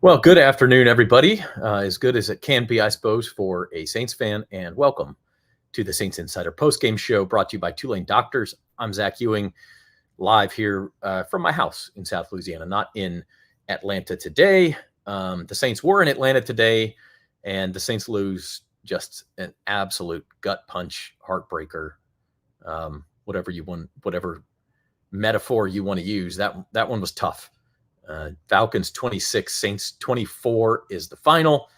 Well, good afternoon, everybody. As good as it can be, I suppose, for a Saints fan, and welcome to the Saints Insider postgame show brought to you by Tulane Doctors. I'm Zach Ewing, live here from my house in South Louisiana, not in Atlanta today. The Saints were in Atlanta today, and the Saints lose just an absolute gut punch, heartbreaker, whatever metaphor you want to use. That one was tough. Falcons 26, Saints 24 is the final.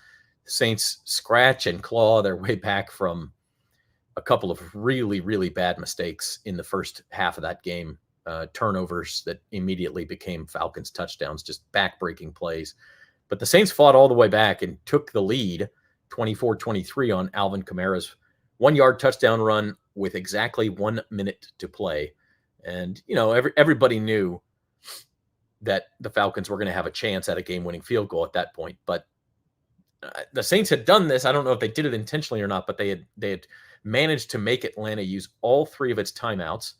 The Saints scratch and claw their way back from a couple of really, really bad mistakes in the first half of that game. Turnovers that immediately became Falcons touchdowns, just back-breaking plays. But the Saints fought all the way back and took the lead 24-23 on Alvin Kamara's 1-yard touchdown run with exactly 1 minute to play. And, everybody knew that the Falcons were going to have a chance at a game-winning field goal at that point. But the Saints had done this. I don't know if they did it intentionally or not, but they had managed to make Atlanta use all three of its timeouts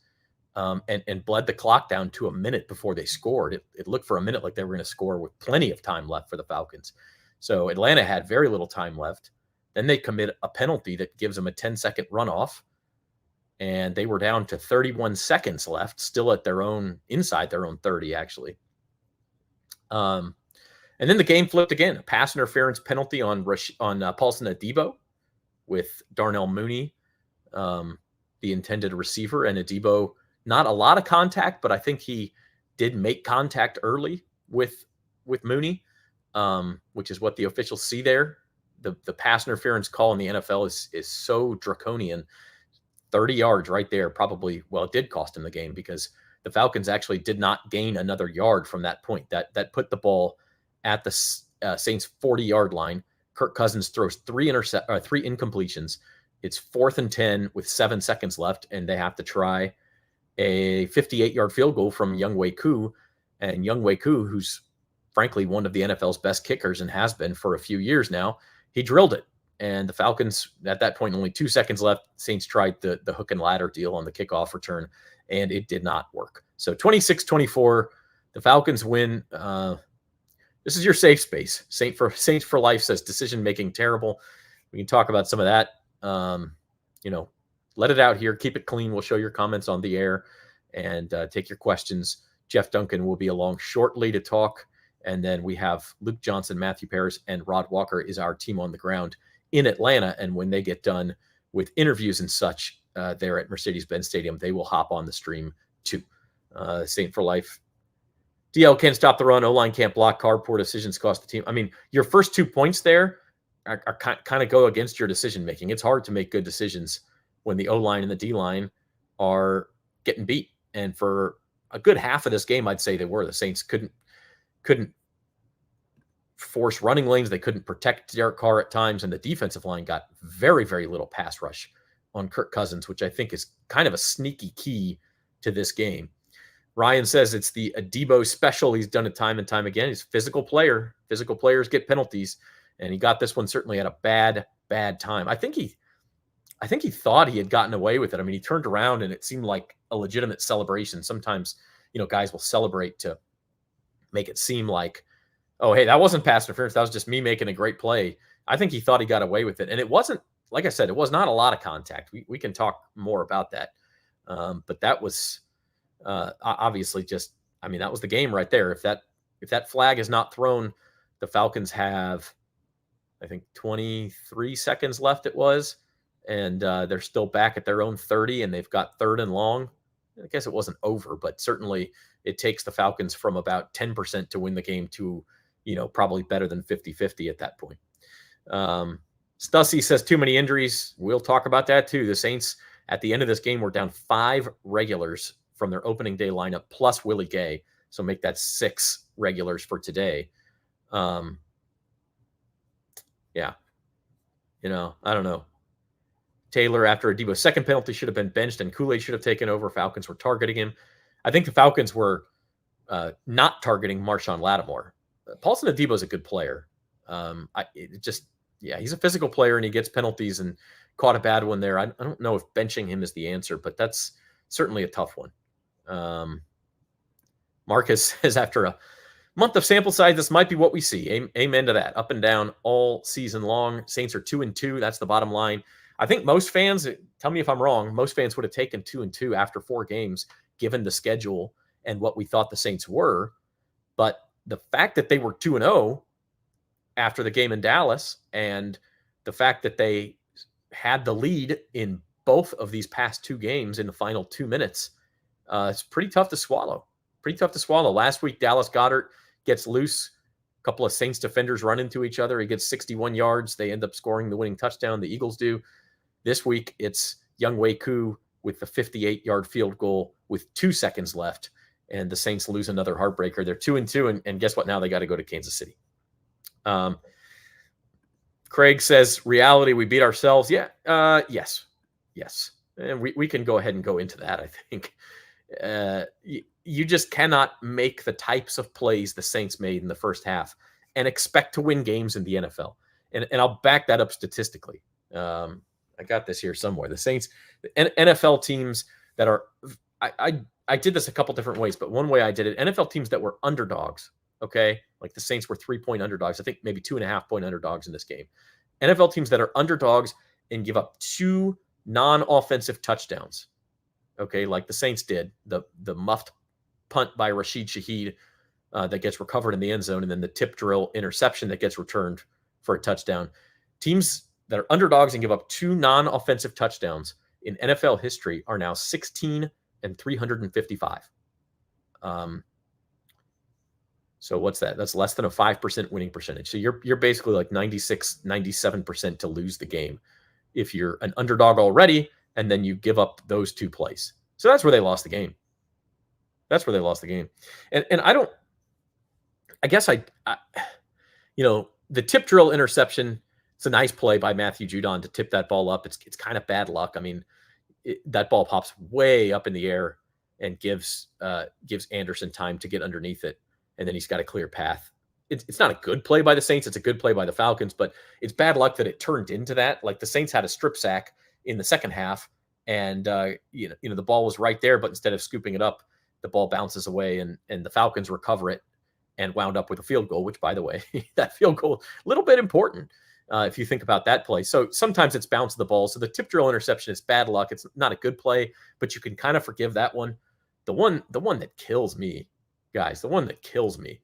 and bled the clock down to a minute before they scored. It looked for a minute like they were going to score with plenty of time left for the Falcons. So Atlanta had very little time left. Then they commit a penalty that gives them a 10-second runoff, and they were down to 31 seconds left, still at inside their own 30, actually. And then the game flipped again. A pass interference penalty on Paulson Adebo with Darnell Mooney, the intended receiver, and Adebo, not a lot of contact, but I think he did make contact early with Mooney, which is what the officials see there. The pass interference call in the NFL is so draconian. 30 yards right there probably, well, it did cost him the game because the Falcons actually did not gain another yard from that point. That put the ball at the Saints' 40-yard line. Kirk Cousins throws three incompletions. It's 4th and 10 with 7 seconds left, and they have to try a 58-yard field goal from Younghoe Koo. And Younghoe Koo, who's frankly one of the NFL's best kickers and has been for a few years now, he drilled it. And the Falcons, at that point, only 2 seconds left. Saints tried the hook and ladder deal on the kickoff return, and it did not work. So 26-24, the Falcons win. This is your safe space. Saints for Life says decision-making terrible. We can talk about some of that. Let it out here. Keep it clean. We'll show your comments on the air and take your questions. Jeff Duncan will be along shortly to talk. And then we have Luke Johnson, Matthew Paris, and Rod Walker is our team on the ground in Atlanta. And when they get done with interviews and such there at Mercedes-Benz Stadium, they will hop on the stream too. Saint for Life. DL can't stop the run. O-line can't block. Poor decisions cost the team. I mean, your first 2 points there are kind of go against your decision-making. It's hard to make good decisions when the O-line and the D-line are getting beat. And for a good half of this game, I'd say they were. The Saints couldn't force running lanes. They couldn't protect Derek Carr at times, and the defensive line got very, very little pass rush on Kirk Cousins, which I think is kind of a sneaky key to this game. Ryan says it's the Adebo special. He's done it time and time again. He's a physical player. Physical players get penalties, and he got this one certainly at a bad time. I think he thought he had gotten away with it. I mean, he turned around, and it seemed like a legitimate celebration. Sometimes, guys will celebrate to make it seem like, oh, hey, that wasn't pass interference. That was just me making a great play. I think he thought he got away with it. And it wasn't, like I said, it was not a lot of contact. We can talk more about that. But that was obviously just, that was the game right there. If that flag is not thrown, the Falcons have, I think, 23 seconds left it was. And they're still back at their own 30, and they've got 3rd and long. I guess it wasn't over, but certainly it takes the Falcons from about 10% to win the game to, probably better than 50-50 at that point. Stussy says too many injuries. We'll talk about that too. The Saints at the end of this game were down 5 regulars from their opening day lineup plus Willie Gay. So make that 6 regulars for today. I don't know. Taylor, after Adebo's second penalty, should have been benched, and Kool-Aid should have taken over. Falcons were targeting him. I think the Falcons were not targeting Marshawn Lattimore. Paulson Adebo is a good player. He's a physical player, and he gets penalties and caught a bad one there. I don't know if benching him is the answer, but that's certainly a tough one. Marcus says after a month of sample size, this might be what we see. Amen to that. Up and down all season long. Saints are 2-2. That's the bottom line. I think most fans, tell me if I'm wrong, most fans would have taken 2-2 after 4 games, given the schedule and what we thought the Saints were. But the fact that they were 2-0 after the game in Dallas, and the fact that they had the lead in both of these past 2 games in the final 2 minutes, it's pretty tough to swallow. Pretty tough to swallow. Last week, Dallas Goedert gets loose. A couple of Saints defenders run into each other. He gets 61 yards. They end up scoring the winning touchdown. The Eagles do. This week, it's Younghoe Koo with the 58-yard field goal with 2 seconds left, and the Saints lose another heartbreaker. They're 2-2, and guess what? Now they got to go to Kansas City. Craig says, reality, we beat ourselves. Yeah, yes. And we can go ahead and go into that, I think. You just cannot make the types of plays the Saints made in the first half and expect to win games in the NFL. And I'll back that up statistically. I got this here somewhere. The Saints, the NFL teams that are, I did this a couple different ways, but one way I did it, NFL teams that were underdogs, okay? Like the Saints were 3-point underdogs. I think maybe 2.5-point underdogs in this game. NFL teams that are underdogs and give up 2 non-offensive touchdowns, okay, like the Saints did, the muffed punt by Rashid Shaheed that gets recovered in the end zone, and then the tip drill interception that gets returned for a touchdown. Teams that are underdogs and give up 2 non-offensive touchdowns in NFL history are now 16 and 355. So what's that? That's less than a 5% winning percentage. So you're basically like 96, 97% to lose the game if you're an underdog already, and then you give up those 2 plays. So that's where they lost the game. That's where they lost the game. And I guess the tip drill interception, it's a nice play by Matthew Judon to tip that ball up. It's kind of bad luck. I mean, that ball pops way up in the air and gives Anderson time to get underneath it, and then he's got a clear path. It's not a good play by the Saints. It's a good play by the Falcons, but it's bad luck that it turned into that. Like the Saints had a strip sack in the second half, and the ball was right there, but instead of scooping it up, the ball bounces away, and the Falcons recover it and wound up with a field goal, which, by the way, that field goal, a little bit important if you think about that play. So sometimes it's bounce the ball. So the tip drill interception is bad luck. It's not a good play, but you can kind of forgive that one. The one that kills me, guys, the one that kills me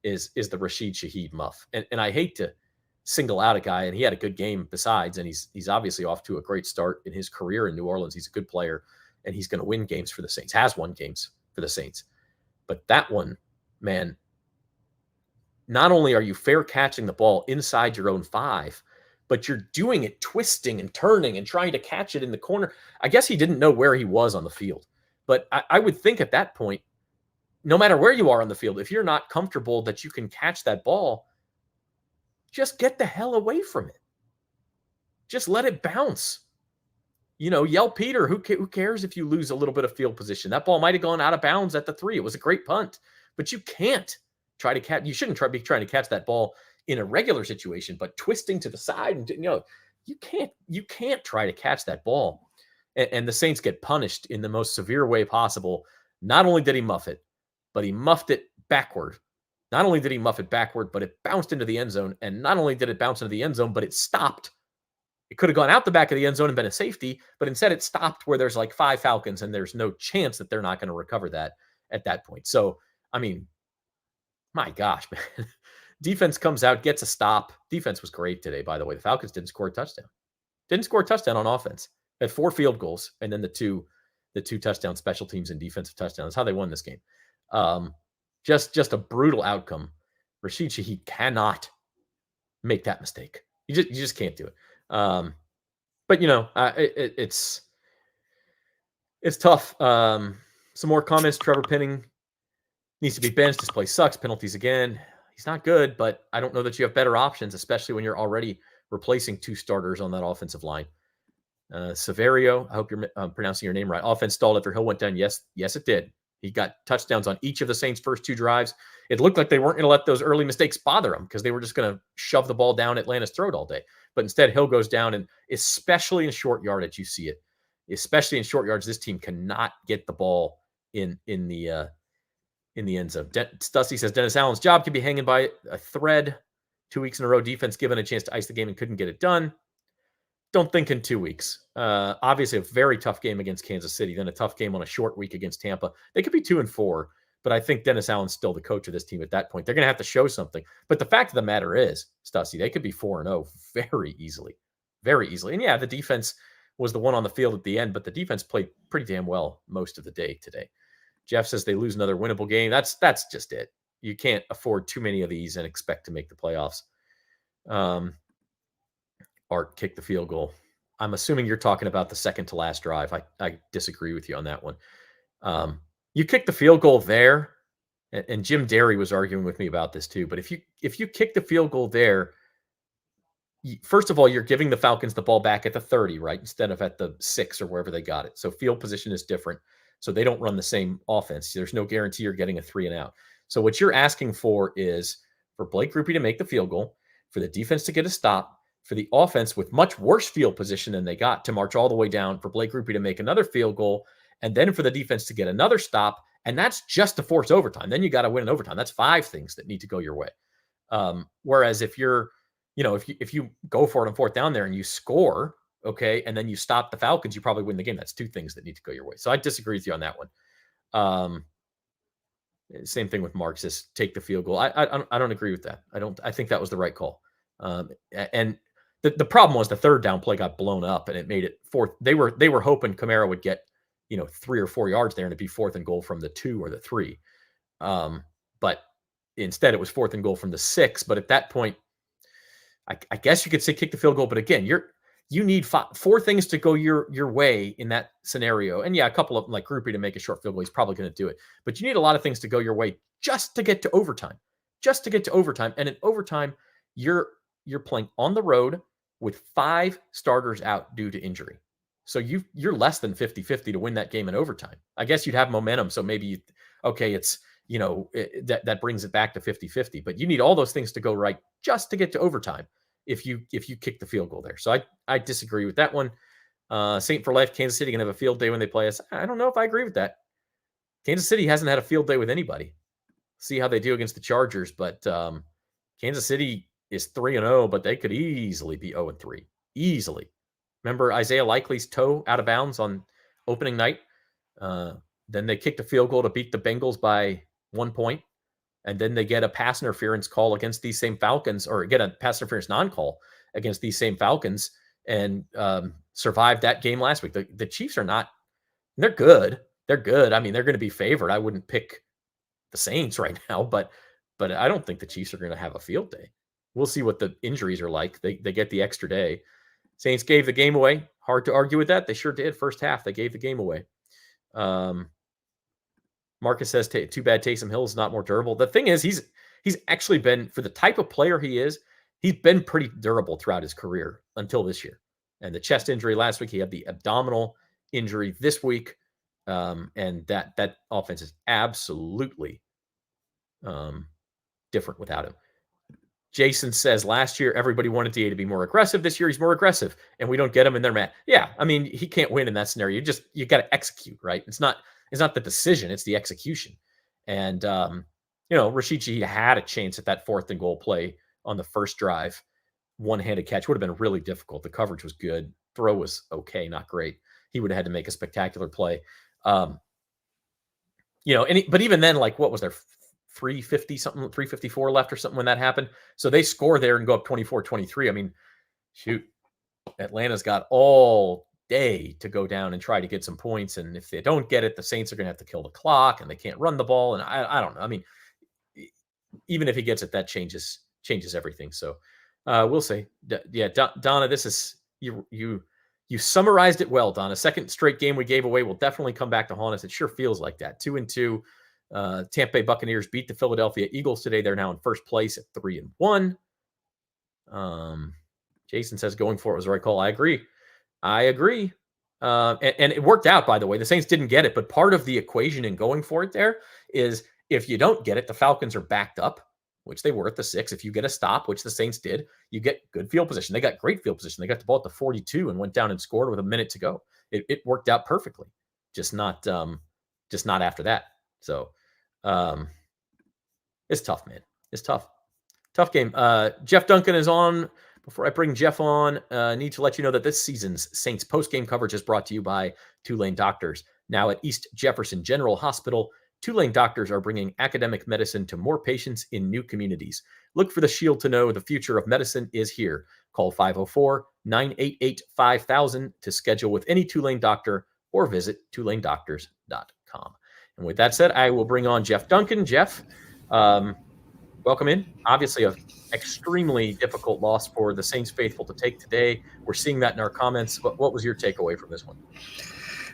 is the Rashid Shaheed muff. And I hate to single out a guy, and he had a good game besides, and he's obviously off to a great start in his career in New Orleans. He's a good player, and he's going to win games for the Saints, has won games for the Saints. But that one, man, not only are you fair catching the ball inside your own 5, but you're doing it twisting and turning and trying to catch it in the corner. I guess he didn't know where he was on the field. But I would think at that point, no matter where you are on the field, if you're not comfortable that you can catch that ball, just get the hell away from it. Just let it bounce. Yell Peter. Who cares if you lose a little bit of field position? That ball might have gone out of bounds at the 3. It was a great punt, but you can't try to catch. You shouldn't be trying to catch that ball in a regular situation, but twisting to the side, and you can't try to catch that ball. And the Saints get punished in the most severe way possible. Not only did he muff it, but he muffed it backward. Not only did he muff it backward, but it bounced into the end zone. And not only did it bounce into the end zone, but it stopped. It could have gone out the back of the end zone and been a safety, but instead it stopped where there's like 5 Falcons, and there's no chance that they're not going to recover that at that point. So, I mean, my gosh, man. Defense comes out, gets a stop. Defense was great today, by the way. The Falcons didn't score a touchdown. Didn't score a touchdown on offense. Had 4 field goals, and then the two touchdown special teams and defensive touchdowns. That's how they won this game. Just a brutal outcome. Rashid Shaheed cannot make that mistake. You just can't do it. But it's tough. Some more comments. Trevor Penning needs to be benched. This play sucks. Penalties again. He's not good, but I don't know that you have better options, especially when you're already replacing 2 starters on that offensive line. Severio, I hope you're pronouncing your name right. Offense stalled after Hill went down. Yes, it did. He got touchdowns on each of the Saints' first 2 drives. It looked like they weren't going to let those early mistakes bother him because they were just going to shove the ball down Atlanta's throat all day. But instead, Hill goes down, and especially in short yardage, you see it. Especially in short yards, this team cannot get the ball in the in the end zone. Stussy says Dennis Allen's job could be hanging by a thread. 2 weeks in a row, defense given a chance to ice the game and couldn't get it done. Don't think in 2 weeks. Obviously, a very tough game against Kansas City, then a tough game on a short week against Tampa. They could be 2-4, but I think Dennis Allen's still the coach of this team at that point. They're going to have to show something. But the fact of the matter is, Stussy, they could be 4-0 very easily. Very easily. And yeah, the defense was the one on the field at the end, but the defense played pretty damn well most of the day today. Jeff says they lose another winnable game. That's just it. You can't afford too many of these and expect to make the playoffs. Art kicked the field goal. I'm assuming you're talking about the second to last drive. I disagree with you on that one. You kick the field goal there, and Jim Derry was arguing with me about this too. But if you kick the field goal there, first of all, you're giving the Falcons the ball back at the 30, right, instead of at the 6 or wherever they got it. So field position is different. So they don't run the same offense. There's no guarantee you're getting a 3 and out. So what you're asking for is for Blake Grupe to make the field goal, for the defense to get a stop, for the offense with much worse field position than they got to march all the way down, for Blake Grupe to make another field goal, and then for the defense to get another stop. And that's just to force overtime. Then you got to win in overtime. That's 5 things that need to go your way. Whereas if you're, if you go for it on 4th down there and you score, okay, and then you stop the Falcons, you probably win the game. That's 2 things that need to go your way. So I disagree with you on that one. Same thing with Marks, just take the field goal. I don't agree with that. I think that was the right call. And the problem was the 3rd down play got blown up and it made it 4th. They were hoping Kamara would get 3 or 4 yards there and it'd be 4th and goal from the 2 or the 3. But instead it was 4th and goal from the 6. But at that point, I guess you could say kick the field goal. But again, you need 4 things to go your way in that scenario. And yeah, a couple of them, like Grupe to make a short field goal, he's probably going to do it. But you need a lot of things to go your way just to get to overtime. And in overtime, you're playing on the road with 5 starters out due to injury. So you're less than 50-50 to win that game in overtime. I guess you'd have momentum. So maybe, it's, that brings it back to 50-50. But you need all those things to go right just to get to overtime if you kick the field goal there. So I disagree with that one. Saint for life, Kansas City can have a field day when they play us. I don't know if I agree with that. Kansas City hasn't had a field day with anybody. See how they do against the Chargers. But Kansas City is 3-0, but they could easily be 0-3. Easily. Remember Isaiah Likely's toe out of bounds on opening night? Then they kicked a field goal to beat the Bengals by 1 point. And then they get a pass interference call against these same Falcons, or get a pass interference non-call against these same Falcons, and survived that game last week. The Chiefs are not, they're good. They're good. I mean, they're going to be favored. I wouldn't pick the Saints right now, but I don't think the Chiefs are going to have a field day. We'll see what the injuries are like. They get the extra day. Saints gave the game away. Hard to argue with that. They sure did. First half, they gave the game away. Marcus says, too bad Taysom Hill is not more durable. The thing is, he's actually been, for the type of player he is, he's been pretty durable throughout his career until this year. And the chest injury last week, he had the abdominal injury this week. And that offense is absolutely different without him. Jason says last year, everybody wanted DA to be more aggressive. This year, he's more aggressive, and we don't get him, and they're mad. Yeah, I mean, he can't win in that scenario. You got to execute, right? It's not the decision, it's the execution. And, Rashichi had a chance at that 4th and goal play on the first drive. One-handed catch would have been really difficult. The coverage was good. Throw was okay, not great. He would have had to make a spectacular play. But even then, like, what was there? 350 something, 354 left or something when that happened. So they score there and go up 24-23. I mean, shoot, Atlanta's got all day to go down and try to get some points. And if they don't get it, the Saints are going to have to kill the clock and they can't run the ball. And I don't know. I mean, even if he gets it, that changes everything. So we'll see. Yeah, Donna, this is, you summarized it well, Donna. Second straight game we gave away will definitely come back to haunt us. It sure feels like that. 2-2. Tampa Bay Buccaneers beat the Philadelphia Eagles today. They're now in first place at 3-1. Jason says going for it was the right call. I agree. And it worked out, by the way. The Saints didn't get it, but part of the equation in going for it there is if you don't get it, the Falcons are backed up, which they were at the 6. If you get a stop, which the Saints did, you get good field position. They got great field position. They got the ball at the 42 and went down and scored with a minute to go. It worked out perfectly. Just not after that. So It's tough, man. It's tough. Tough game. Jeff Duncan is on. Before I bring Jeff on, need to let you know that this season's Saints postgame coverage is brought to you by Tulane Doctors. Now at East Jefferson General Hospital, Tulane Doctors are bringing academic medicine to more patients in new communities. Look for the shield to know the future of medicine is here. Call 504-988-5000 to schedule with any Tulane doctor or visit tulanedoctors.com. And with that said, I will bring on Jeff Duncan. Jeff, welcome in. Obviously, an extremely difficult loss for the Saints faithful to take today. We're seeing that in our comments. What was your takeaway from this one?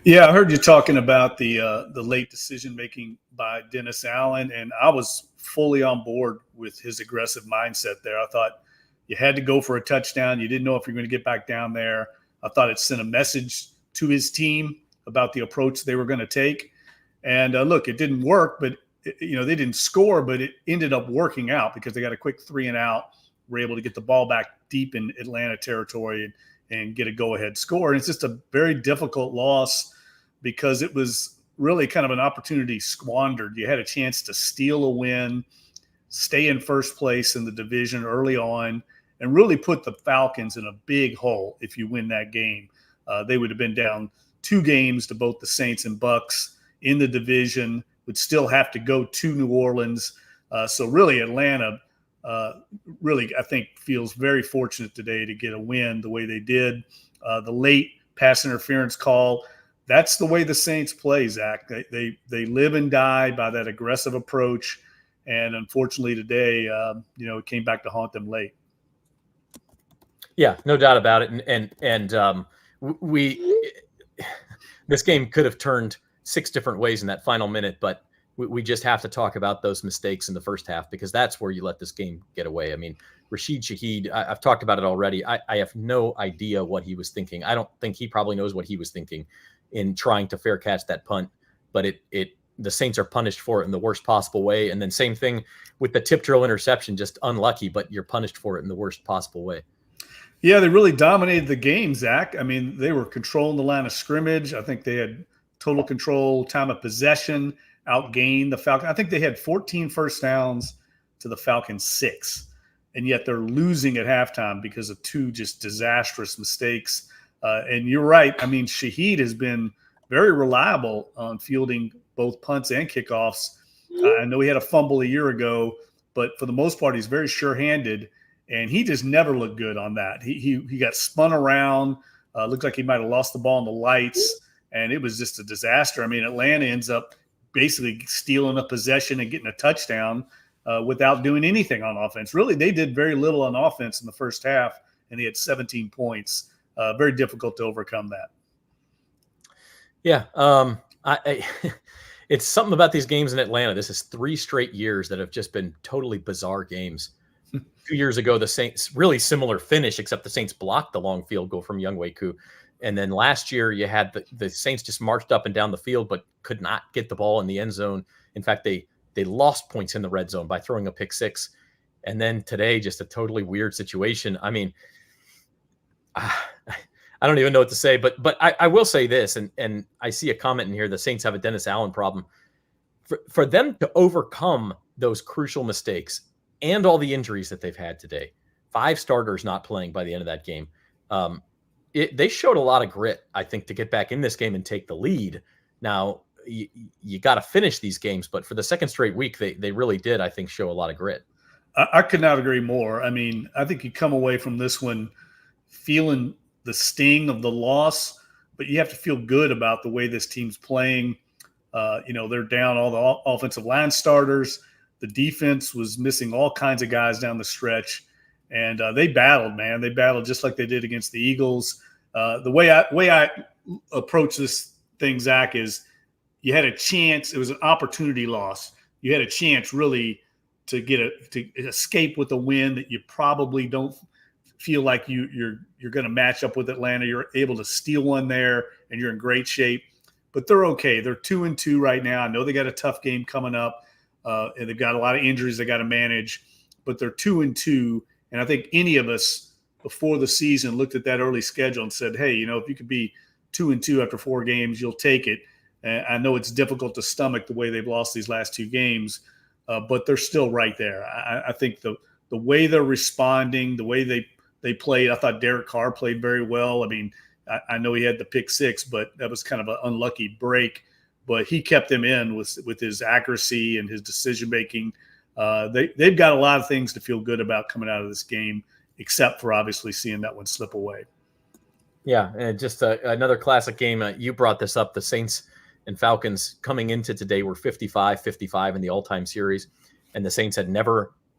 Yeah, I heard you talking about the late decision making by Dennis Allen, and I was fully on board with his aggressive mindset there. I thought you had to go for a touchdown. You didn't know if you're going to get back down there. I thought it sent a message to his team about the approach they were going to take. And look, it didn't work, but they didn't score, but it ended up working out because they got a quick 3-and-out. Were able to get the ball back deep in Atlanta territory and get a go-ahead score. And it's just a very difficult loss because it was really kind of an opportunity squandered. You had a chance to steal a win, stay in first place in the division early on, and really put the Falcons in a big hole if you win that game. They would have been down 2 games to both the Saints and Bucks in the division, would still have to go to New Orleans. So really Atlanta really, I think, feels very fortunate today to get a win the way they did. The late pass interference call, that's the way the Saints play, Zach. They live and die by that aggressive approach. And unfortunately today, it came back to haunt them late. Yeah, no doubt about it. And this game could have turned 6 different ways in that final minute, but we just have to talk about those mistakes in the first half because that's where you let this game get away. I mean, Rashid Shaheed, I've talked about it already. I have no idea what he was thinking. I don't think he probably knows what he was thinking in trying to fair catch that punt, but the Saints are punished for it in the worst possible way. And then same thing with the tip drill interception, just unlucky, but you're punished for it in the worst possible way. Yeah, they really dominated the game, Zach. I mean, they were controlling the line of scrimmage. I think they had total control, time of possession, outgained the Falcons. I think they had 14 first downs to the Falcons 6, and yet they're losing at halftime because of 2 just disastrous mistakes. And you're right. I mean, Shaheed has been very reliable on fielding both punts and kickoffs. I know he had a fumble a year ago, but for the most part, he's very sure-handed, and he just never looked good on that. He got spun around, looked like he might have lost the ball in the lights, and it was just a disaster. I mean, Atlanta ends up basically stealing a possession and getting a touchdown without doing anything on offense. Really, they did very little on offense in the first half, and they had 17 points. Very difficult to overcome that. Yeah. It's something about these games in Atlanta. This is 3 straight years that have just been totally bizarre games. 2 years ago, the Saints, really similar finish, except the Saints blocked the long field goal from Younghoe Koo. And then last year you had the Saints just marched up and down the field, but could not get the ball in the end zone. In fact, they lost points in the red zone by throwing a pick 6. And then today, just a totally weird situation. I mean, I don't even know what to say, but I will say this, and I see a comment in here, the Saints have a Dennis Allen problem. For them to overcome those crucial mistakes and all the injuries that they've had today, 5 starters not playing by the end of that game, they showed a lot of grit, I think, to get back in this game and take the lead. Now, you got to finish these games, but for the second straight week, they really did, I think, show a lot of grit. I could not agree more. I mean, I think you come away from this one feeling the sting of the loss, but you have to feel good about the way this team's playing. They're down all the offensive line starters. The defense was missing all kinds of guys down the stretch. And they battled, man. They battled just like they did against the Eagles. The way I approach this thing, Zach, is you had a chance. It was an opportunity loss. You had a chance really to escape with a win that you probably don't feel like you're going to match up with Atlanta. You're able to steal one there, and you're in great shape. But they're okay. They're 2-2 right now. I know they got a tough game coming up, and they've got a lot of injuries they got to manage. But they're 2-2. And I think any of us before the season looked at that early schedule and said, hey, if you could be 2-2 after 4 games, you'll take it. And I know it's difficult to stomach the way they've lost these last 2 games, but they're still right there. I think the way they're responding, the way they played, I thought Derek Carr played very well. I mean, I know he had the pick 6, but that was kind of an unlucky break. But he kept them in with his accuracy and his decision making. They've got a lot of things to feel good about coming out of this game, except for obviously seeing that one slip away. Yeah, and just another classic game. You brought this up. The Saints and Falcons coming into today were 55-55 in the all-time series, and the Saints had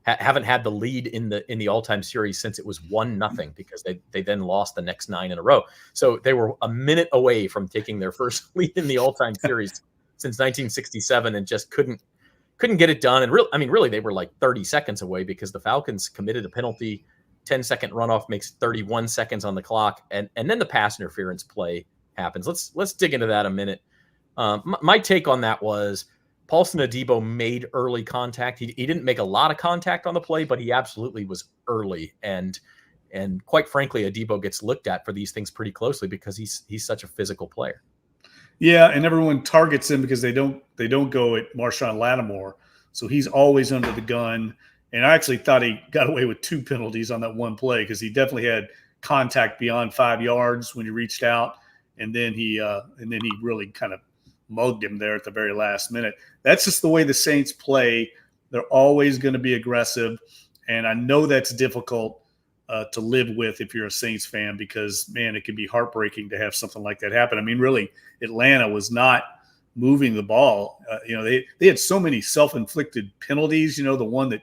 haven't had the lead in the all-time series since it was 1-0 because they then lost the next 9 in a row. So they were a minute away from taking their first lead in the all-time series since 1967 and just couldn't get it done. And really they were like 30 seconds away because the Falcons committed a penalty. 10-second runoff makes 31 seconds on the clock, and then the pass interference play happens. Let's dig into that a minute. My take on that was Paulson Adebo made early contact. He didn't make a lot of contact on the play, but he absolutely was early. And quite frankly, Adebo gets looked at for these things pretty closely because he's such a physical player. Yeah, and everyone targets him because they don't go at Marshawn Lattimore, so he's always under the gun. And I actually thought he got away with 2 penalties on that one play because he definitely had contact beyond 5 yards when he reached out, and then he really kind of mugged him there at the very last minute. That's just the way the Saints play. They're always going to be aggressive, and I know that's difficult to live with if you're a Saints fan because, man, it can be heartbreaking to have something like that happen. I mean, really, Atlanta was not moving the ball. They had so many self-inflicted penalties. The one that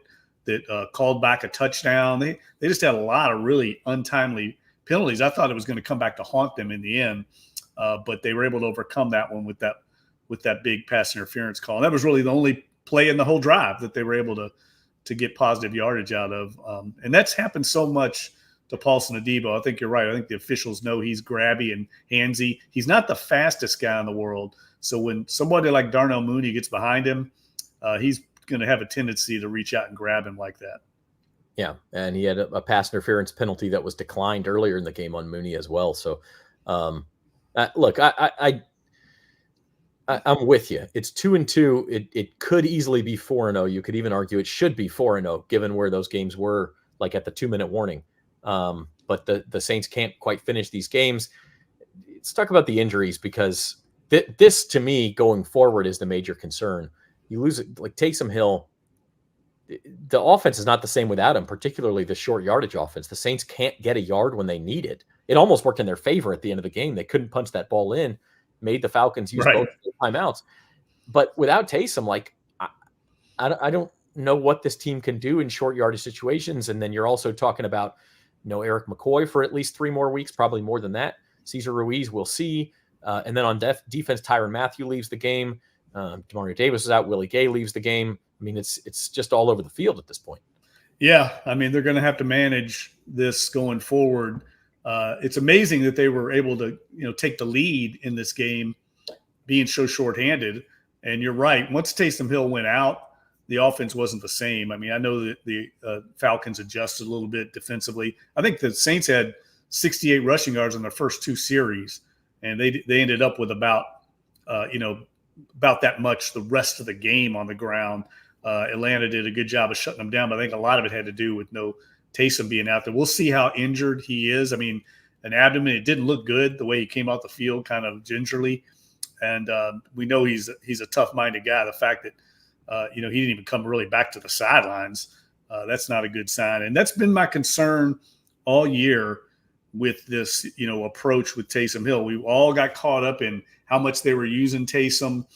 called back a touchdown. They just had a lot of really untimely penalties. I thought it was going to come back to haunt them in the end, but they were able to overcome that one with that big pass interference call. And that was really the only play in the whole drive that they were able to get positive yardage out of. And that's happened so much to Paulson Adebo. I think you're right. I think the officials know he's grabby and handsy. He's not the fastest guy in the world. So when somebody like Darnell Mooney gets behind him, he's going to have a tendency to reach out and grab him like that. Yeah, and he had a pass interference penalty that was declined earlier in the game on Mooney as well. So, look, I'm with you. It's 2-2. It could easily be 4-0. You could even argue it should be 4-0 given where those games were, like at the 2-minute warning. But the Saints can't quite finish these games. Let's talk about the injuries because this, to me, going forward is the major concern. You lose it like Taysom Hill. The offense is not the same without him, particularly the short yardage offense. The Saints can't get a yard when they need it. It almost worked in their favor at the end of the game. They couldn't punch that ball in, made the Falcons use both timeouts. But without Taysom, like I don't know what this team can do in short yardage situations. And then you're also talking about Eric McCoy for at least 3 more weeks, probably more than that. Cesar Ruiz, we'll see. And then on defense, Tyrann Mathieu leaves the game. Demario Davis is out. Willie Gay leaves the game. I mean, it's just all over the field at this point. Yeah, I mean, they're going to have to manage this going forward. It's amazing that they were able to, take the lead in this game, being so shorthanded. And you're right. Once Taysom Hill went out, the offense wasn't the same. I mean, I know that the Falcons adjusted a little bit defensively. I think the Saints had 68 rushing yards in their first 2 series, and they ended up with about that much the rest of the game on the ground. Atlanta did a good job of shutting them down, but I think a lot of it had to do with no Taysom being out there. We'll see how injured he is. I mean, an abdomen, it didn't look good the way he came out the field kind of gingerly. And we know he's a tough-minded guy. The fact that, he didn't even come really back to the sidelines, that's not a good sign. And that's been my concern all year with this, approach with Taysom Hill. We all got caught up in how much they were using Taysom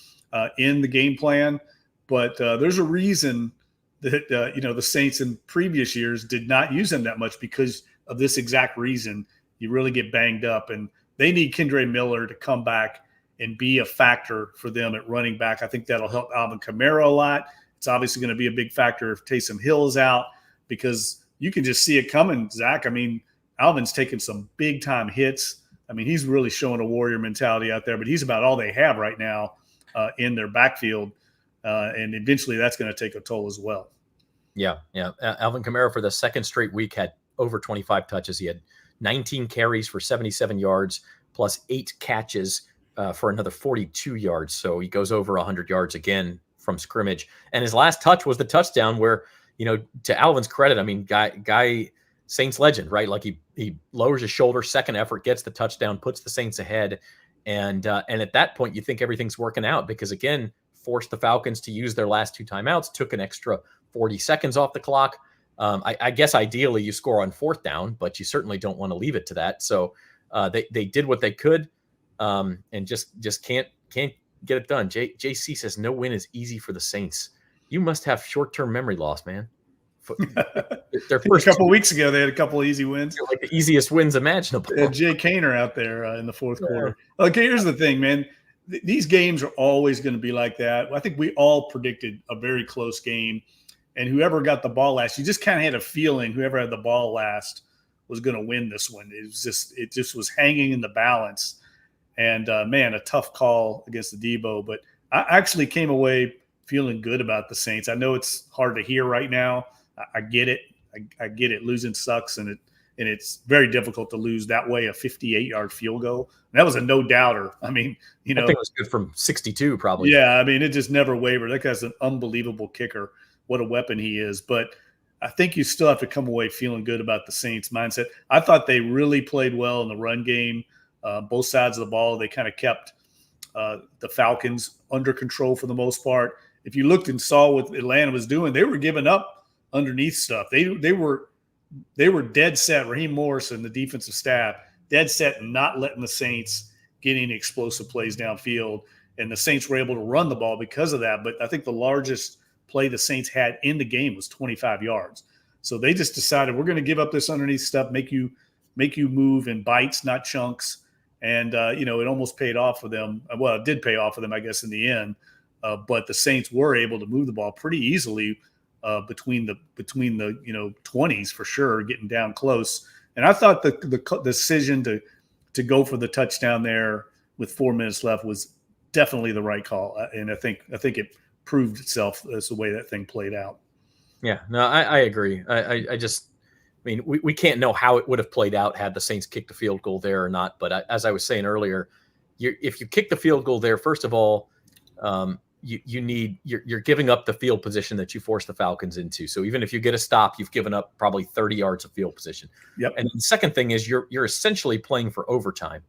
in the game plan. But there's a reason that, the Saints in previous years did not use him that much because of this exact reason. You really get banged up, and they need Kendre Miller to come back and be a factor for them at running back. I think that'll help Alvin Kamara a lot. It's obviously going to be a big factor if Taysom Hill is out because you can just see it coming, Zach. I mean, Alvin's taking some big-time hits. I mean, he's really showing a warrior mentality out there, but he's about all they have right now in their backfield. And eventually that's going to take a toll as well. Yeah. Alvin Kamara for the second straight week had over 25 touches. He had 19 carries for 77 yards plus 8 catches for another 42 yards. So he goes over 100 yards again from scrimmage. And his last touch was the touchdown where, to Alvin's credit, I mean, guy Saints legend, right? Like he lowers his shoulder, second effort, gets the touchdown, puts the Saints ahead. And at that point, you think everything's working out because, again, forced the Falcons to use their last 2 timeouts, took an extra 40 seconds off the clock. I guess ideally you score on 4th down, but you certainly don't want to leave it to that. So they did what they could and just can't get it done. JC says no win is easy for the Saints. You must have short-term memory loss, man. Their first a couple weeks ago, they had a couple of easy wins, like the easiest wins imaginable. Jay Kaner out there in the 4th quarter. Okay, here's the thing, man. These games are always going to be like that. I think we all predicted a very close game, and whoever got the ball last, you just kind of had a feeling whoever had the ball last was going to win this one. It just was hanging in the balance, and man, a tough call against the Debo. But I actually came away feeling good about the Saints. I know it's hard to hear right now. I get it. I get it. Losing sucks, and it's very difficult to lose that way. A 58-yard field goal. And that was a no doubter. I mean, I think it was good from 62, probably. Yeah, I mean, it just never wavered. That guy's an unbelievable kicker. What a weapon he is. But I think you still have to come away feeling good about the Saints' mindset. I thought they really played well in the run game. Both sides of the ball, they kind of kept the Falcons under control for the most part. If you looked and saw what Atlanta was doing, they were giving up underneath stuff. They were dead set. Raheem Morrison, the defensive staff, dead set not letting the Saints get any explosive plays downfield. And the Saints were able to run the ball because of that. But I think the largest play the Saints had in the game was 25 yards. So they just decided we're going to give up this underneath stuff, make you move in bites, not chunks. And it almost paid off for them. Well, it did pay off for them, I guess, in the end. But the Saints were able to move the ball pretty easily between the 20s for sure, getting down close. And I thought the decision to go for the touchdown there with 4 minutes left was definitely the right call. And I think it proved itself as the way that thing played out. Yeah, no, I agree. I mean, we can't know how it would have played out had the Saints kicked the field goal there or not. But as I was saying earlier, if you kick the field goal there, first of all, you're giving up the field position that you forced the Falcons into. So even if you get a stop, you've given up probably 30 yards of field position. Yep. And the second thing is you're essentially playing for overtime.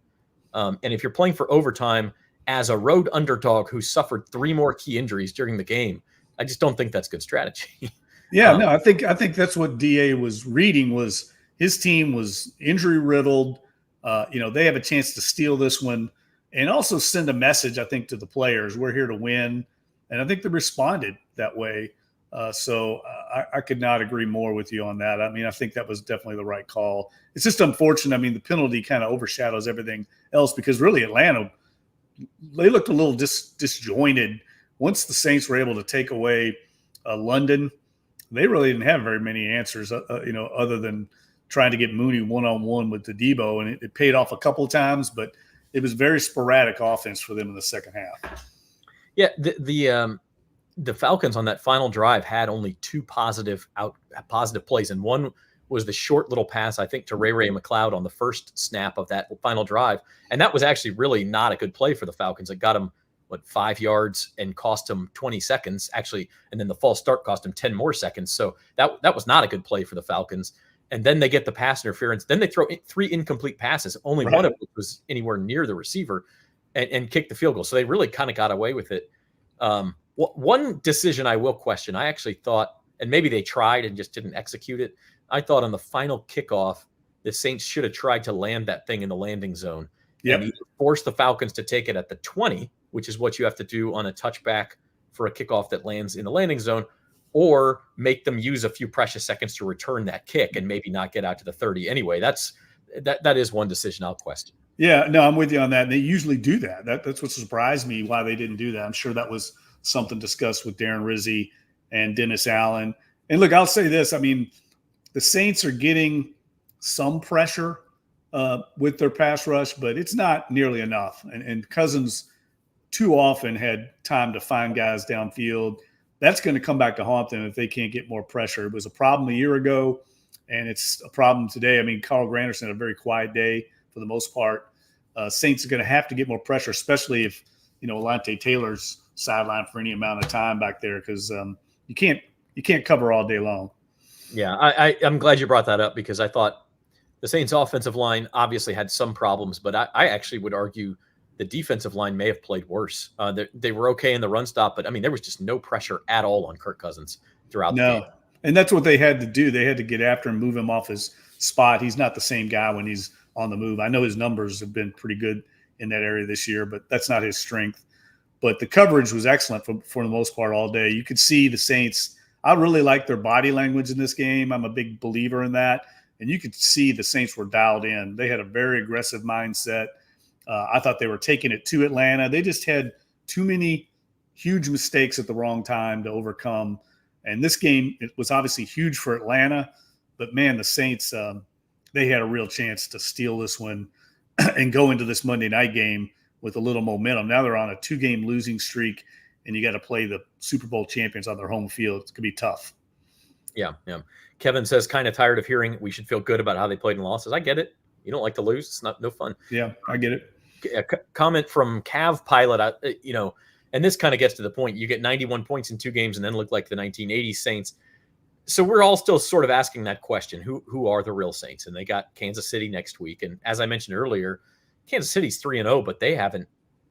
And if you're playing for overtime as a road underdog who suffered 3 more key injuries during the game, I just don't think that's good strategy. Yeah, no, I think that's what DA was reading was his team was injury riddled. They have a chance to steal this one. And also send a message, I think, to the players. We're here to win. And I think they responded that way. So I could not agree more with you on that. I mean, I think that was definitely the right call. It's just unfortunate. I mean, the penalty kind of overshadows everything else because really Atlanta, they looked a little disjointed. Once the Saints were able to take away London, they really didn't have very many answers, other than trying to get Mooney one-on-one with the Debo. And it paid off a couple of times, but it was very sporadic offense for them in the second half. Yeah, the Falcons on that final drive had only 2 positive plays, and one was the short little pass, I think, to Ray McLeod on the first snap of that final drive, and that was actually really not a good play for the Falcons. It got them 5 yards and cost them 20 seconds actually, and then the false start cost them 10 more seconds. So that was not a good play for the Falcons. And then they get the pass interference. Then they throw 3 incomplete passes, only one of which was anywhere near the receiver, and kick the field goal. So they really kind of got away with it. One decision I will question, I actually thought, and maybe they tried and just didn't execute it. I thought on the final kickoff, the Saints should have tried to land that thing in the landing zone. Yep. And force the Falcons to take it at the 20, which is what you have to do on a touchback for a kickoff that lands in the landing zone, or make them use a few precious seconds to return that kick and maybe not get out to the 30. Anyway, that is one decision I'll question. Yeah, no, I'm with you on that. And they usually do that. That's what surprised me why they didn't do that. I'm sure that was something discussed with Darren Rizzi and Dennis Allen. And look, I'll say this. I mean, the Saints are getting some pressure with their pass rush, but it's not nearly enough. And Cousins too often had time to find guys downfield. That's going to come back to haunt them if they can't get more pressure. It was a problem a year ago, and it's a problem today. I mean, Carl Granderson had a very quiet day for the most part. Saints are going to have to get more pressure, especially if, Alante Taylor's sidelined for any amount of time back there, because you can't cover all day long. Yeah, I'm glad you brought that up, because I thought the Saints offensive line obviously had some problems, but I actually would argue the defensive line may have played worse. They were okay in the run stop, but I mean, there was just no pressure at all on Kirk Cousins throughout the game. And that's what they had to do. They had to get after him, move him off his spot. He's not the same guy when he's on the move. I know his numbers have been pretty good in that area this year, but that's not his strength. But the coverage was excellent for the most part all day. You could see the Saints. I really like their body language in this game. I'm a big believer in that. And you could see the Saints were dialed in. They had a very aggressive mindset. I thought they were taking it to Atlanta. They just had too many huge mistakes at the wrong time to overcome. And this game, it was obviously huge for Atlanta. But, man, the Saints, they had a real chance to steal this one and go into this Monday night game with a little momentum. Now they're on a 2-game losing streak, and you got to play the Super Bowl champions on their home field. It's going to be tough. Yeah. Kevin says, kind of tired of hearing we should feel good about how they played in losses. I get it. You don't like to lose. It's no fun. Yeah, I get it. A comment from Cav Pilot, and this kind of gets to the point. You get 91 points in 2 games and then look like the 1980 Saints. So we're all still sort of asking that question, who are the real Saints? And they got Kansas City next week. And as I mentioned earlier, Kansas City's 3-0, but they haven't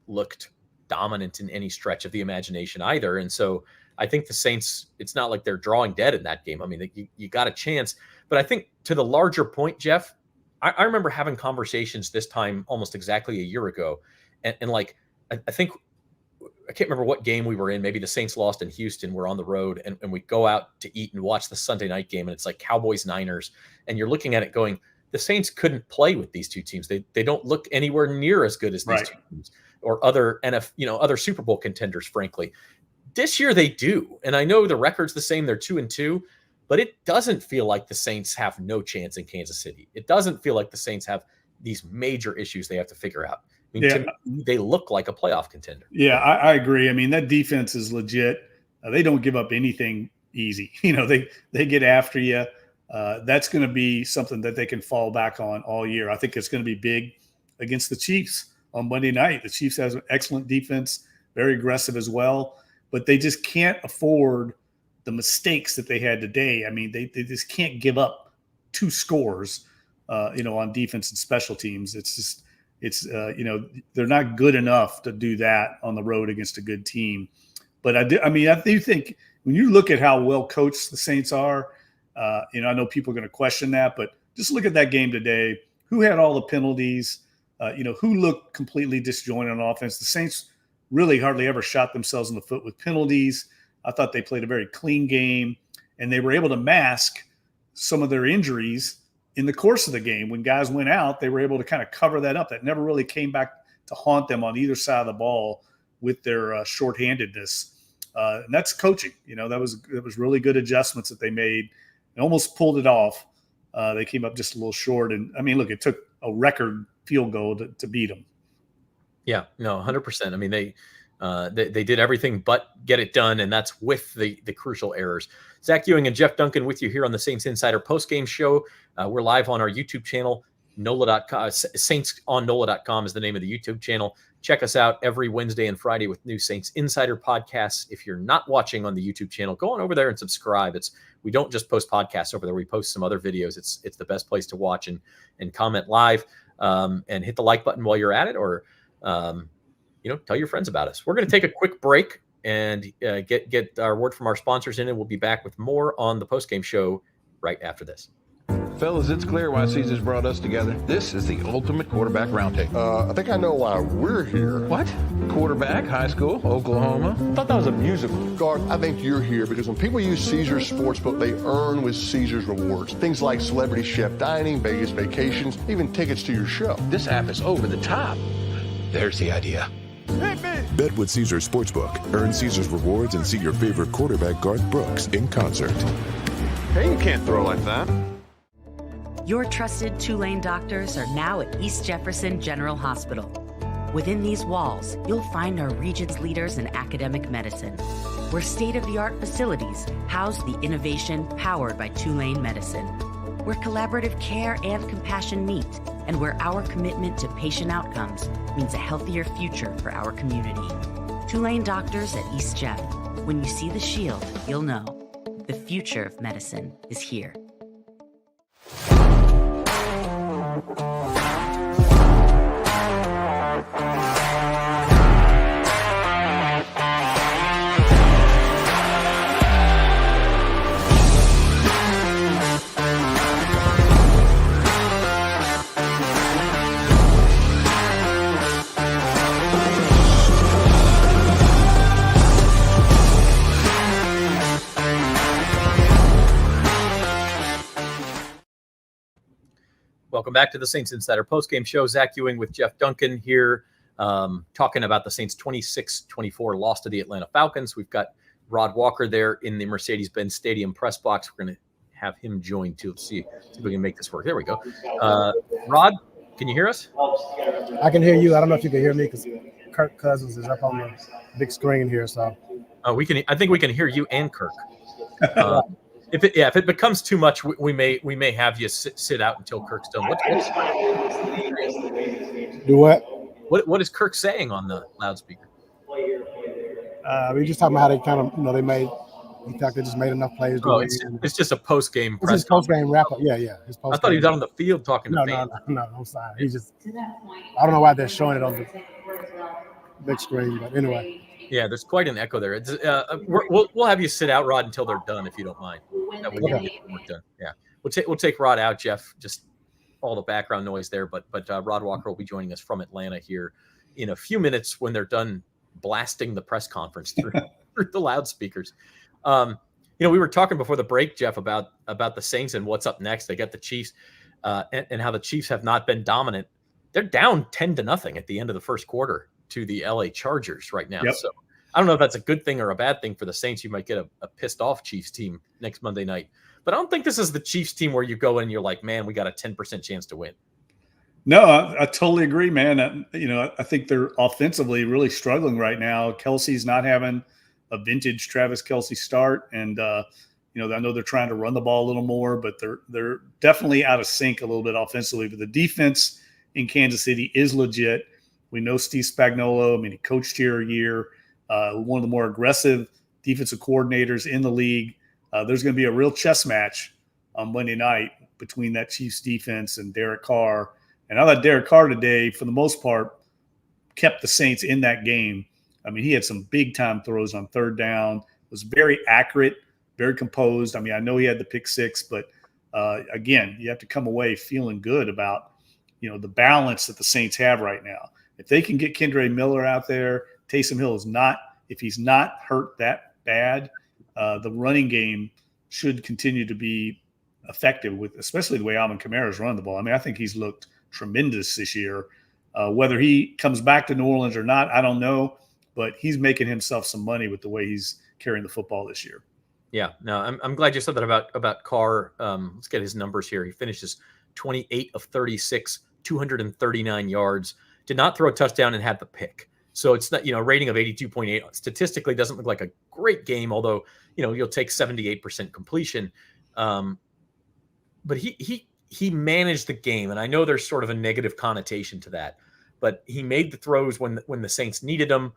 looked dominant in any stretch of the imagination either. And so I think the Saints, it's not like they're drawing dead in that game. I mean, you got a chance. But I think to the larger point, Jeff, I remember having conversations this time almost exactly a year ago. And like, I think, I can't remember what game we were in. Maybe the Saints lost in Houston. We're on the road and we go out to eat and watch the Sunday night game. And it's like Cowboys-Niners. And you're looking at it going, the Saints couldn't play with these two teams. They don't look anywhere near as good as these two teams or other other Super Bowl contenders, frankly. This year they do. And I know the record's the same. They're 2-2. But it doesn't feel like the Saints have no chance in Kansas City. It doesn't feel like the Saints have these major issues they have to figure out. I mean, to me, they look like a playoff contender. Yeah, I agree. I mean, that defense is legit. They don't give up anything easy. They get after you. That's going to be something that they can fall back on all year. I think it's going to be big against the Chiefs on Monday night. The Chiefs has an excellent defense, very aggressive as well, but they just can't afford the mistakes that they had today. I mean, they just can't give up 2 scores, on defense and special teams. They're not good enough to do that on the road against a good team. But I do think when you look at how well coached the Saints are, I know people are going to question that, but just look at that game today. Who had all the penalties? Who looked completely disjointed on offense? The Saints really hardly ever shot themselves in the foot with penalties. I thought they played a very clean game, and they were able to mask some of their injuries in the course of the game. When guys went out, they were able to kind of cover that up. That never really came back to haunt them on either side of the ball with their shorthandedness. And that's coaching. That was really good adjustments that they made and almost pulled it off. They came up just a little short. And, I mean, look, it took a record field goal to beat them. Yeah, no, 100%. I mean, they did everything but get it done, and that's with the crucial errors. Zach Ewing and Jeff Duncan with you here on the Saints Insider postgame show. We're live on our YouTube channel, NOLA.com. Saints on NOLA.com is the name of the YouTube channel. Check us out every Wednesday and Friday with new Saints Insider podcasts. If you're not watching on the YouTube channel, go on over there and subscribe. We don't just post podcasts over there. We post some other videos. It's the best place to watch and comment live, and hit the like button while you're at it, or tell your friends about us. We're going to take a quick break and get our word from our sponsors in, and we'll be back with more on the postgame show right after this. Fellas, it's clear why Caesars brought us together. This is the ultimate quarterback roundtable. I think I know why we're here. What? Quarterback, high school, Oklahoma? I thought that was a musical. Guard, I think you're here because when people use Caesars Sportsbook, they earn with Caesars rewards. Things like celebrity chef dining, Vegas vacations, even tickets to your show. This app is over the top. There's the idea. Bet with Caesars Sportsbook. Earn Caesars rewards and see your favorite quarterback, Garth Brooks, in concert. Hey, you can't throw like that. Your trusted Tulane doctors are now at East Jefferson General Hospital. Within these walls, you'll find our region's leaders in academic medicine, where state-of-the-art facilities house the innovation powered by Tulane Medicine, where collaborative care and compassion meet, and where our commitment to patient outcomes means a healthier future for our community. Tulane Doctors at East Jeff. When you see the shield, you'll know. The future of medicine is here. Welcome back to the Saints Insider postgame show. Zach Ewing with Jeff Duncan here, talking about the Saints' 26-24 loss to the Atlanta Falcons. We've got Rod Walker there in the Mercedes-Benz Stadium press box. We're going to have him join too. Let's see if we can make this work. There we go. Rod, can you hear us? I can hear you. I don't know if you can hear me because Kirk Cousins is up on the big screen here. So we can. I think we can hear you and Kirk. If it becomes too much, we may have you sit out until Kirk's done. Do what? What is Kirk saying on the loudspeaker? We just talking about how they kind of, he thought they just made enough plays. It's just a post game. It's his post game wrap up. Yeah. His post. I thought he was out on the field talking to fans. No. I'm sorry. He just. I don't know why they're showing it on the big screen, but anyway. Yeah, there's quite an echo there. It's, we'll have you sit out, Rod, until they're done, if you don't mind. That way you can get work done. Yeah, we'll take Rod out, Jeff. Just all the background noise there, but Rod Walker will be joining us from Atlanta here in a few minutes when they're done blasting the press conference through the loudspeakers. We were talking before the break, Jeff, about the Saints and what's up next. They got the Chiefs, and how the Chiefs have not been dominant. They're down 10-0 at the end of the first quarter to the LA Chargers right now. Yep. So I don't know if that's a good thing or a bad thing for the Saints. You might get a pissed off Chiefs team next Monday night, but I don't think this is the Chiefs team where you go in and you're like, man, we got a 10% chance to win. No, I totally agree, man. I think they're offensively really struggling right now. Kelsey's not having a vintage Travis Kelce start. And, I know they're trying to run the ball a little more, but they're definitely out of sync a little bit offensively. But the defense in Kansas City is legit. We know Steve Spagnuolo. He coached here a year, one of the more aggressive defensive coordinators in the league. There's going to be a real chess match on Monday night between that Chiefs defense and Derek Carr. And I thought Derek Carr today, for the most part, kept the Saints in that game. He had some big-time throws on third down, was very accurate, very composed. I know he had the pick six, but, again, you have to come away feeling good about, the balance that the Saints have right now. If they can get Kendre Miller out there, Taysom Hill if he's not hurt that bad, the running game should continue to be effective with, especially the way Alvin Kamara's run the ball. I think he's looked tremendous this year. Whether he comes back to New Orleans or not, I don't know, but he's making himself some money with the way he's carrying the football this year. Yeah, no, I'm glad you said that about Carr. Let's get his numbers here. He finishes 28 of 36, 239 yards. Did not throw a touchdown and had the pick. So it's not, a rating of 82.8 statistically doesn't look like a great game, although, you'll take 78% completion. But he managed the game. And I know there's sort of a negative connotation to that, but he made the throws when the Saints needed them.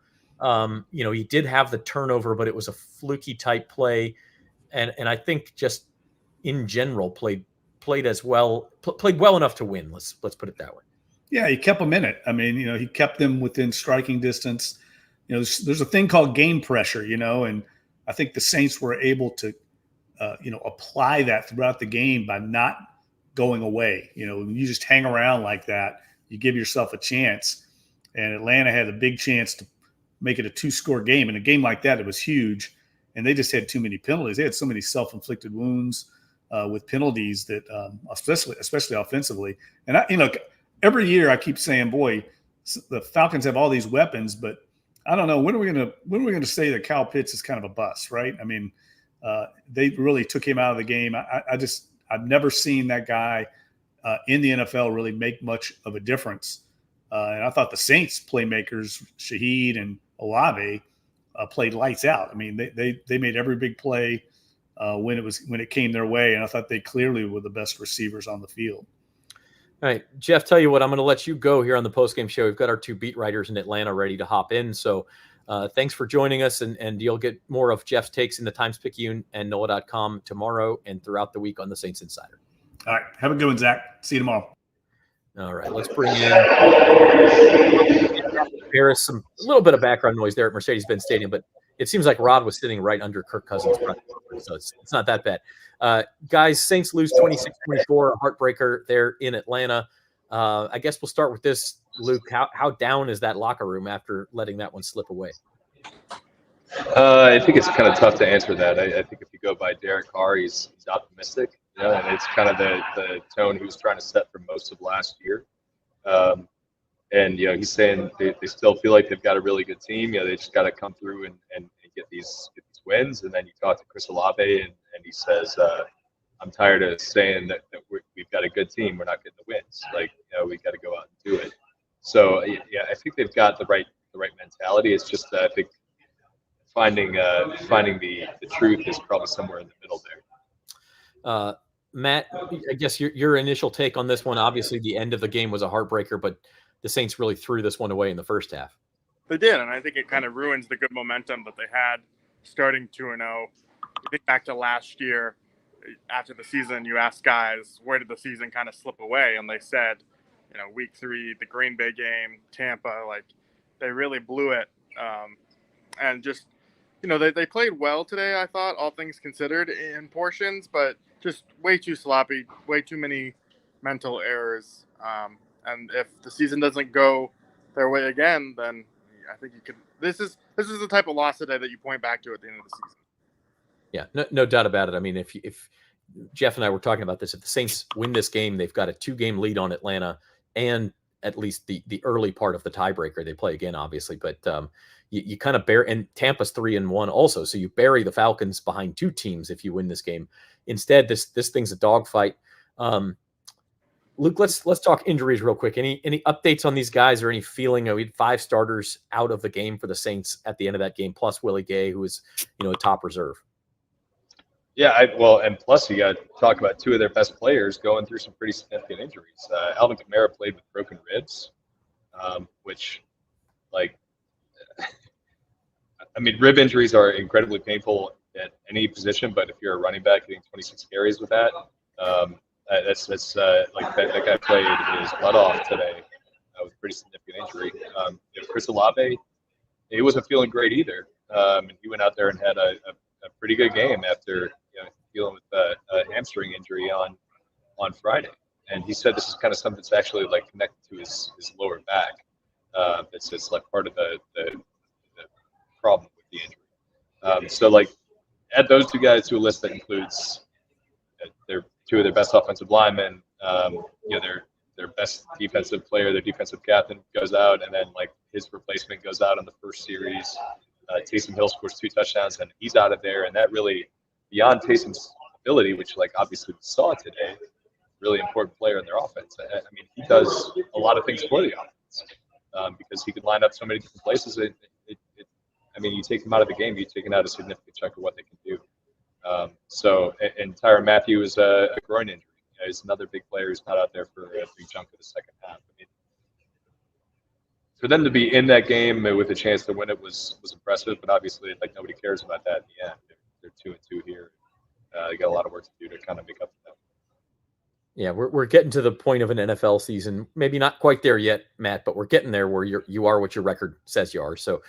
He did have the turnover, but it was a fluky type play. And I think just in general played well enough to win. Let's put it that way. Yeah, he kept them in it. He kept them within striking distance. There's a thing called game pressure, and I think the Saints were able to, apply that throughout the game by not going away. When you just hang around like that, you give yourself a chance. And Atlanta had a big chance to make it a 2-score game. In a game like that, it was huge. And they just had too many penalties. They had so many self-inflicted wounds with penalties that, especially offensively. And every year I keep saying, boy, the Falcons have all these weapons, but I don't know, when are we going to say that Kyle Pitts is kind of a bust, right? They really took him out of the game. I've never seen that guy in the NFL really make much of a difference. And I thought the Saints playmakers, Shaheed and Olave, played lights out. They made every big play when it came their way, and I thought they clearly were the best receivers on the field. All right, Jeff, tell you what, I'm going to let you go here on the postgame show. We've got our 2 beat writers in Atlanta ready to hop in. So thanks for joining us, and you'll get more of Jeff's takes in the Times-Picayune and NOLA.com tomorrow and throughout the week on the Saints Insider. All right. Have a good one, Zach. See you tomorrow. All right, let's bring in Harris. A little bit of background noise there at Mercedes-Benz Stadium, but it seems like Rod was sitting right under Kirk Cousins' front, so it's not that bad. Guys, Saints lose 26-24, a heartbreaker there in Atlanta. I guess we'll start with this, Luke. How down is that locker room after letting that one slip away? I think it's kind of tough to answer that. I think if you go by Derek Carr, he's optimistic, and it's kind of the tone he was trying to set for most of last year. And he's saying they still feel like they've got a really good team. They just got to come through and get these wins. And then you talk to Chris Olave, and he says, "I'm tired of saying that we've got a good team. We're not getting the wins. We got to go out and do it." So I think they've got the right mentality. It's just I think finding the truth is probably somewhere in the middle there. Matt, I guess your initial take on this one. Obviously, the end of the game was a heartbreaker, but the Saints really threw this one away in the first half. They did, and I think it kind of ruins the good momentum that they had starting 2-0. You think back to last year, after the season, you asked guys, where did the season kind of slip away? And they said, week 3, the Green Bay game, Tampa, they really blew it. And just, they played well today, I thought, all things considered, in portions, but just way too sloppy, way too many mental errors. And if the season doesn't go their way again, then I think you could. This is the type of loss today that you point back to at the end of the season. Yeah, no doubt about it. I mean, if Jeff and I were talking about this, if the Saints win this game, they've got a 2-game lead on Atlanta, and at least the early part of the tiebreaker. They play again, obviously, but you kind of bury, and Tampa's 3-1 also, so you bury the Falcons behind 2 teams if you win this game. Instead, this thing's a dogfight. Luke, let's talk injuries real quick. Any updates on these guys, or any feeling? We had 5 starters out of the game for the Saints at the end of that game, plus Willie Gay, who is a top reserve. Yeah, and plus you got to talk about 2 of their best players going through some pretty significant injuries. Alvin Kamara played with broken ribs, which, rib injuries are incredibly painful at any position. But if you're a running back getting 26 carries with that, that's that guy played his butt off today with a pretty significant injury. Chris Olave, he wasn't feeling great either. He went out there and had a pretty good game after dealing with a hamstring injury on Friday. And he said this is kind of something that's actually connected to his lower back. It's just part of the problem with the injury. So add those 2 guys to a list that includes their 2 of their best offensive linemen. Their best defensive player, their defensive captain goes out, and then his replacement goes out on the first series. Taysom Hill scores 2 touchdowns, and he's out of there. And that really, beyond Taysom's ability, which obviously we saw today, really important player in their offense. He does a lot of things for the offense because he can line up so many different places. You take him out of the game, you've taken out a significant chunk of what they can do. And Tyrann Mathieu is a groin injury. He's another big player who's not out there for a big chunk of the second half. For them to be in that game with a chance to win it was impressive, but obviously nobody cares about that in the end. They're 2-2 here. They got a lot of work to do to kind of make up for them. Yeah, we're getting to the point of an NFL season. Maybe not quite there yet, Matt, but we're getting there where you are what your record says you are. So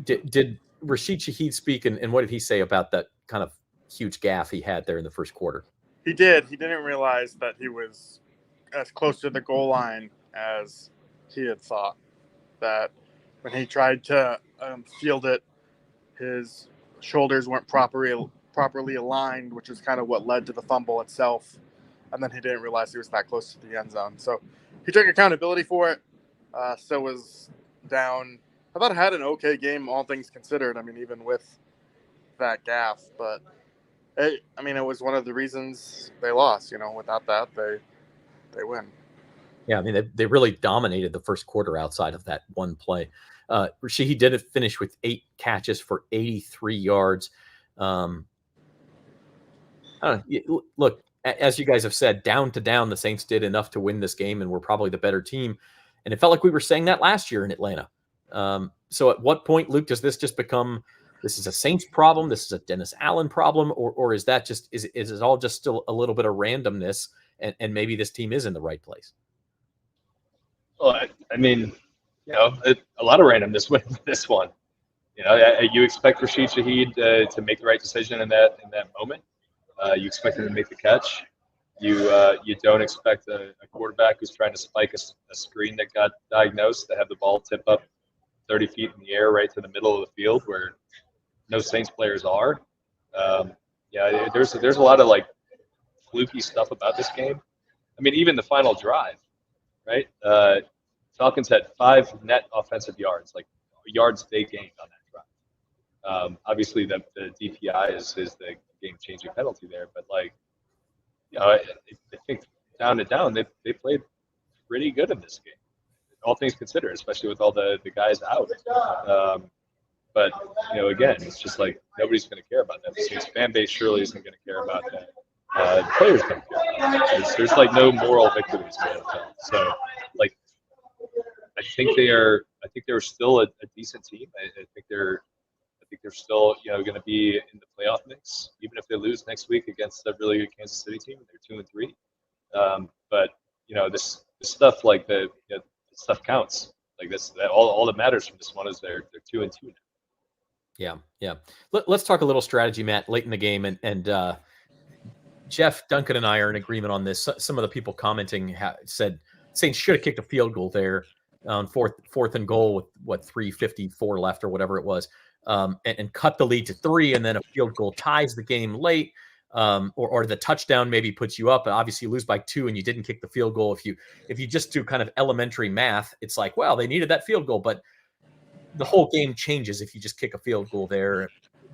did Rashid Shaheed speak, and what did he say about that kind of huge gaffe he had there in the first quarter? He did. He didn't realize that he was as close to the goal line as he had thought. That when he tried to field it, his shoulders weren't properly aligned, which is kind of what led to the fumble itself. And then he didn't realize he was that close to the end zone. So he took accountability for it. So was down. I thought had an okay game, all things considered. Even with that gaffe, but it was one of the reasons they lost. Without that, they win. Yeah, they really dominated the first quarter outside of that one play. He did finish with 8 catches for 83 yards. Look, as you guys have said, down to down, the Saints did enough to win this game and were probably the better team. And it felt like we were saying that last year in Atlanta. So at what point, Luke, does this just become, this is a Saints problem, this is a Dennis Allen problem, or is that just, is it all just still a little bit of randomness, and maybe this team is in the right place? Well, I mean, a lot of randomness with this one. You expect Rashid Shaheed to make the right decision in that moment. You expect him to make the catch. You don't expect a quarterback who's trying to spike a screen that got diagnosed to have the ball tip up 30 feet in the air right to the middle of the field where no Saints players are. There's a lot of like fluky stuff about this game. I mean, even the final drive, right? Falcons had 5 net offensive yards, like yards they gained on that drive. Obviously, the DPI is the game-changing penalty there, but like, I think down to down, they played pretty good in this game, all things considered, especially with all the guys out. But again, it's just like nobody's going to care about that. The Saints fan base surely isn't going to care about that. The players don't care. There's like no moral victories in the NFL. So like, I think they're still a decent team. I think they're still going to be in the playoff mix, even if they lose next week against a really good Kansas City team. They're 2-3. But this stuff, like the stuff counts. Like this, all that matters from this one is they're 2-2 now. Yeah. Let's talk a little strategy, Matt, late in the game, and Jeff Duncan and I are in agreement on this. Some of the people commenting said Saints should have kicked a field goal there on fourth and goal with 3:54 left or whatever it was, and cut the lead to 3, and then a field goal ties the game late, or the touchdown maybe puts you up, but obviously you lose by 2 and you didn't kick the field goal. If you just do kind of elementary math, it's like, well, they needed that field goal, but the whole game changes if you just kick a field goal there.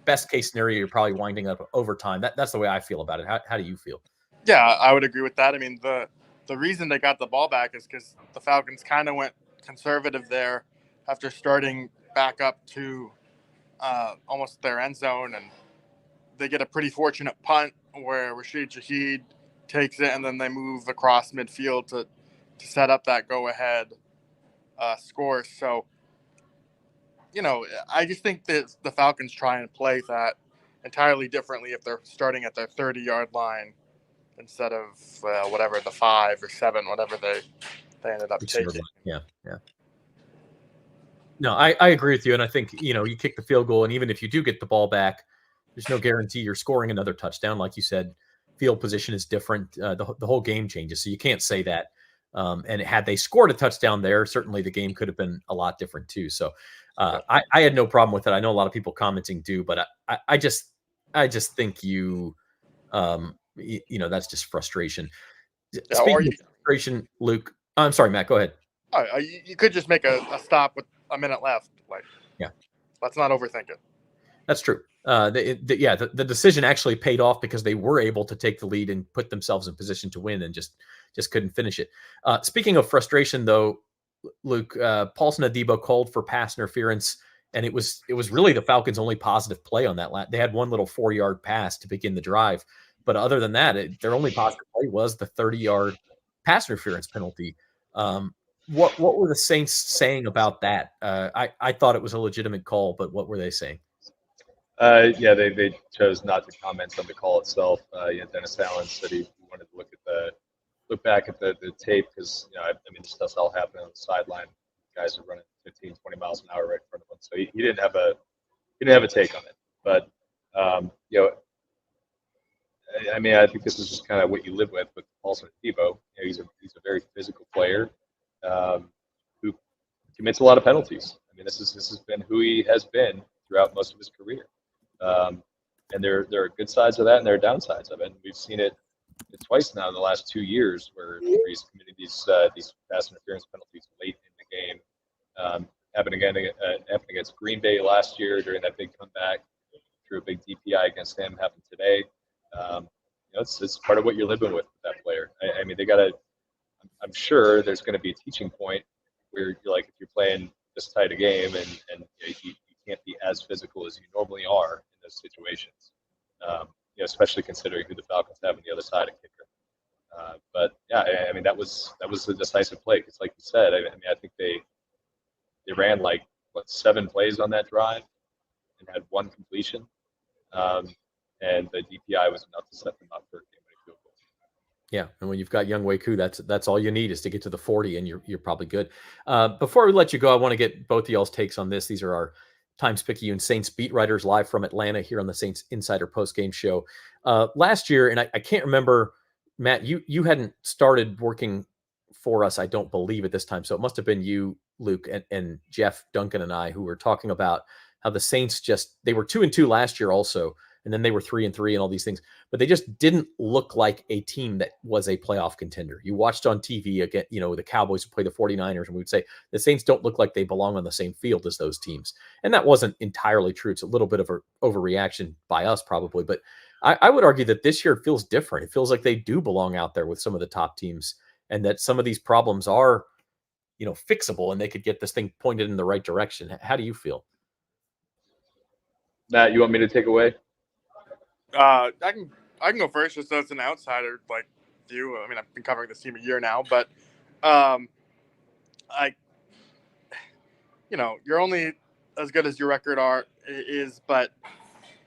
Best case scenario, you're probably winding up overtime. That's the way I feel about it. How do you feel? Yeah, I would agree with that. I mean, the reason they got the ball back is because the Falcons kind of went conservative there after starting back up to almost their end zone, and they get a pretty fortunate punt where Rashid Shaheed takes it, and then they move across midfield to set up that go-ahead score. So, I just think that the Falcons try and play that entirely differently if they're starting at their 30-yard line instead of whatever, the 5 or 7, whatever they ended up taking. Yeah. No, I agree with you, and I think you kick the field goal, and even if you do get the ball back, there's no guarantee you're scoring another touchdown. Like you said, field position is different. The whole game changes, so you can't say that. And had they scored a touchdown there, certainly the game could have been a lot different too. So I had no problem with it. I know a lot of people commenting do, but I just think that's just frustration. Speaking of frustration, Luke, I'm sorry, Matt, go ahead. You could just make a stop with a minute left. Let's not overthink it. That's true. The decision actually paid off because they were able to take the lead and put themselves in position to win, and just couldn't finish it. Speaking of frustration, though, Luke, Paulson Adebo called for pass interference, and it was really the Falcons' only positive play on that. They had one little 4-yard pass to begin the drive, but other than that, their only positive play was the 30-yard pass interference penalty. What were the Saints saying about that? I thought it was a legitimate call, but what were they saying? They chose not to comment on the call itself. Dennis Allen said he wanted to look back at the tape because this stuff's all happening on the sideline. Guys are running 15, 20 miles an hour right in front of him, so he didn't have a take on it. But I think this is just kind of what you live with Paulson Adebo. He's a very physical player who commits a lot of penalties. This has been who he has been throughout most of his career. And there are good sides of that and there are downsides of it. And we've seen it twice now in the last 2 years where he's committed these pass interference penalties late in the game. Happened against Green Bay last year during that big comeback. Through a big DPI against him, happened today. It's part of what you're living with that player. They got to. I'm sure there's going to be a teaching point where you're like, if you're playing this tight a game and you can't be as physical as you normally are in those situations. Especially considering who the Falcons have on the other side of kicker. But yeah, I mean that was a decisive play. It's like you said. I mean, I think they ran like 7 plays on that drive and had 1 completion, and the DPI was enough to set them up for a game-winning field goal. Yeah, and when you've got young Wei Koo, that's all you need is to get to the 40, and you're probably good. Before we let you go, I want to get both of y'all's takes on this. These are our Times-Picayune Saints beat writers live from Atlanta here on the Saints Insider postgame show. Last year, and I can't remember, Matt, you hadn't started working for us, I don't believe, at this time. So it must have been you, Luke, and Jeff Duncan and I who were talking about how the Saints they were 2-2 last year also, and then they were 3-3 and all these things, but they just didn't look like a team that was a playoff contender. You watched on TV again, the Cowboys would play the 49ers, and we would say the Saints don't look like they belong on the same field as those teams. And that wasn't entirely true. It's a little bit of an overreaction by us probably, but I would argue that this year it feels different. It feels like they do belong out there with some of the top teams, and that some of these problems are, fixable, and they could get this thing pointed in the right direction. How do you feel? Matt, you want me to take away? I can go first just as an outsider like you. I mean, I've been covering this team a year now, but you're only as good as your record is, but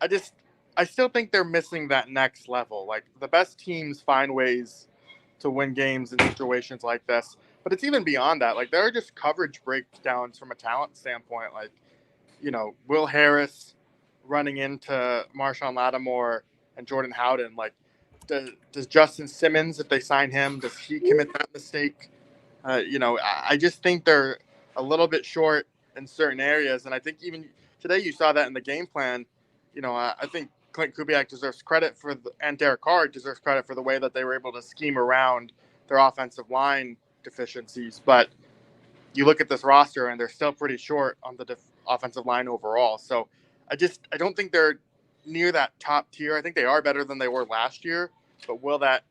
I still think they're missing that next level. Like, the best teams find ways to win games in situations like this, but it's even beyond that. Like, there are just coverage breakdowns from a talent standpoint. Like, Will Harris running into Marshawn Lattimore and Jordan Howden. Like, does Justin Simmons, if they sign him, does he commit that mistake? I just think they're a little bit short in certain areas, and I think even today you saw that in the game plan. I think Clint Kubiak deserves credit and Derek Carr deserves credit for the way that they were able to scheme around their offensive line deficiencies. But you look at this roster, and they're still pretty short on the offensive line overall. So I don't think they're near that top tier. I think they are better than they were last year, but will that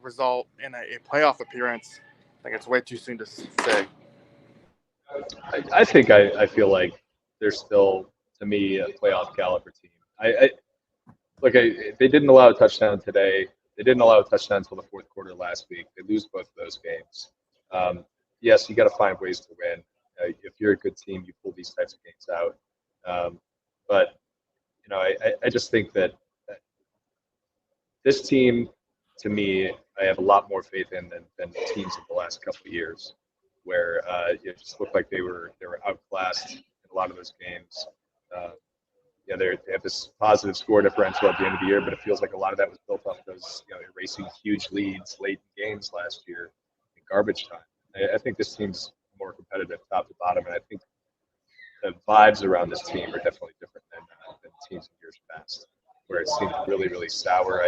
result in a playoff appearance? I think it's way too soon to say. I think I feel like they're still, to me, a playoff caliber team. They didn't allow a touchdown today. They didn't allow a touchdown until the fourth quarter last week. They lose both of those games. Yes, you got to find ways to win. If you're a good team, you pull these types of games out. But I just think that this team, to me, I have a lot more faith in than teams of the last couple of years, where it just looked like they were outclassed in a lot of those games. They have this positive score differential at the end of the year, but it feels like a lot of that was built off those erasing huge leads late in games last year in garbage time. I think this team's more competitive top to bottom, and I think the vibes around this team are definitely different than teams in years past, where it seems really, really sour.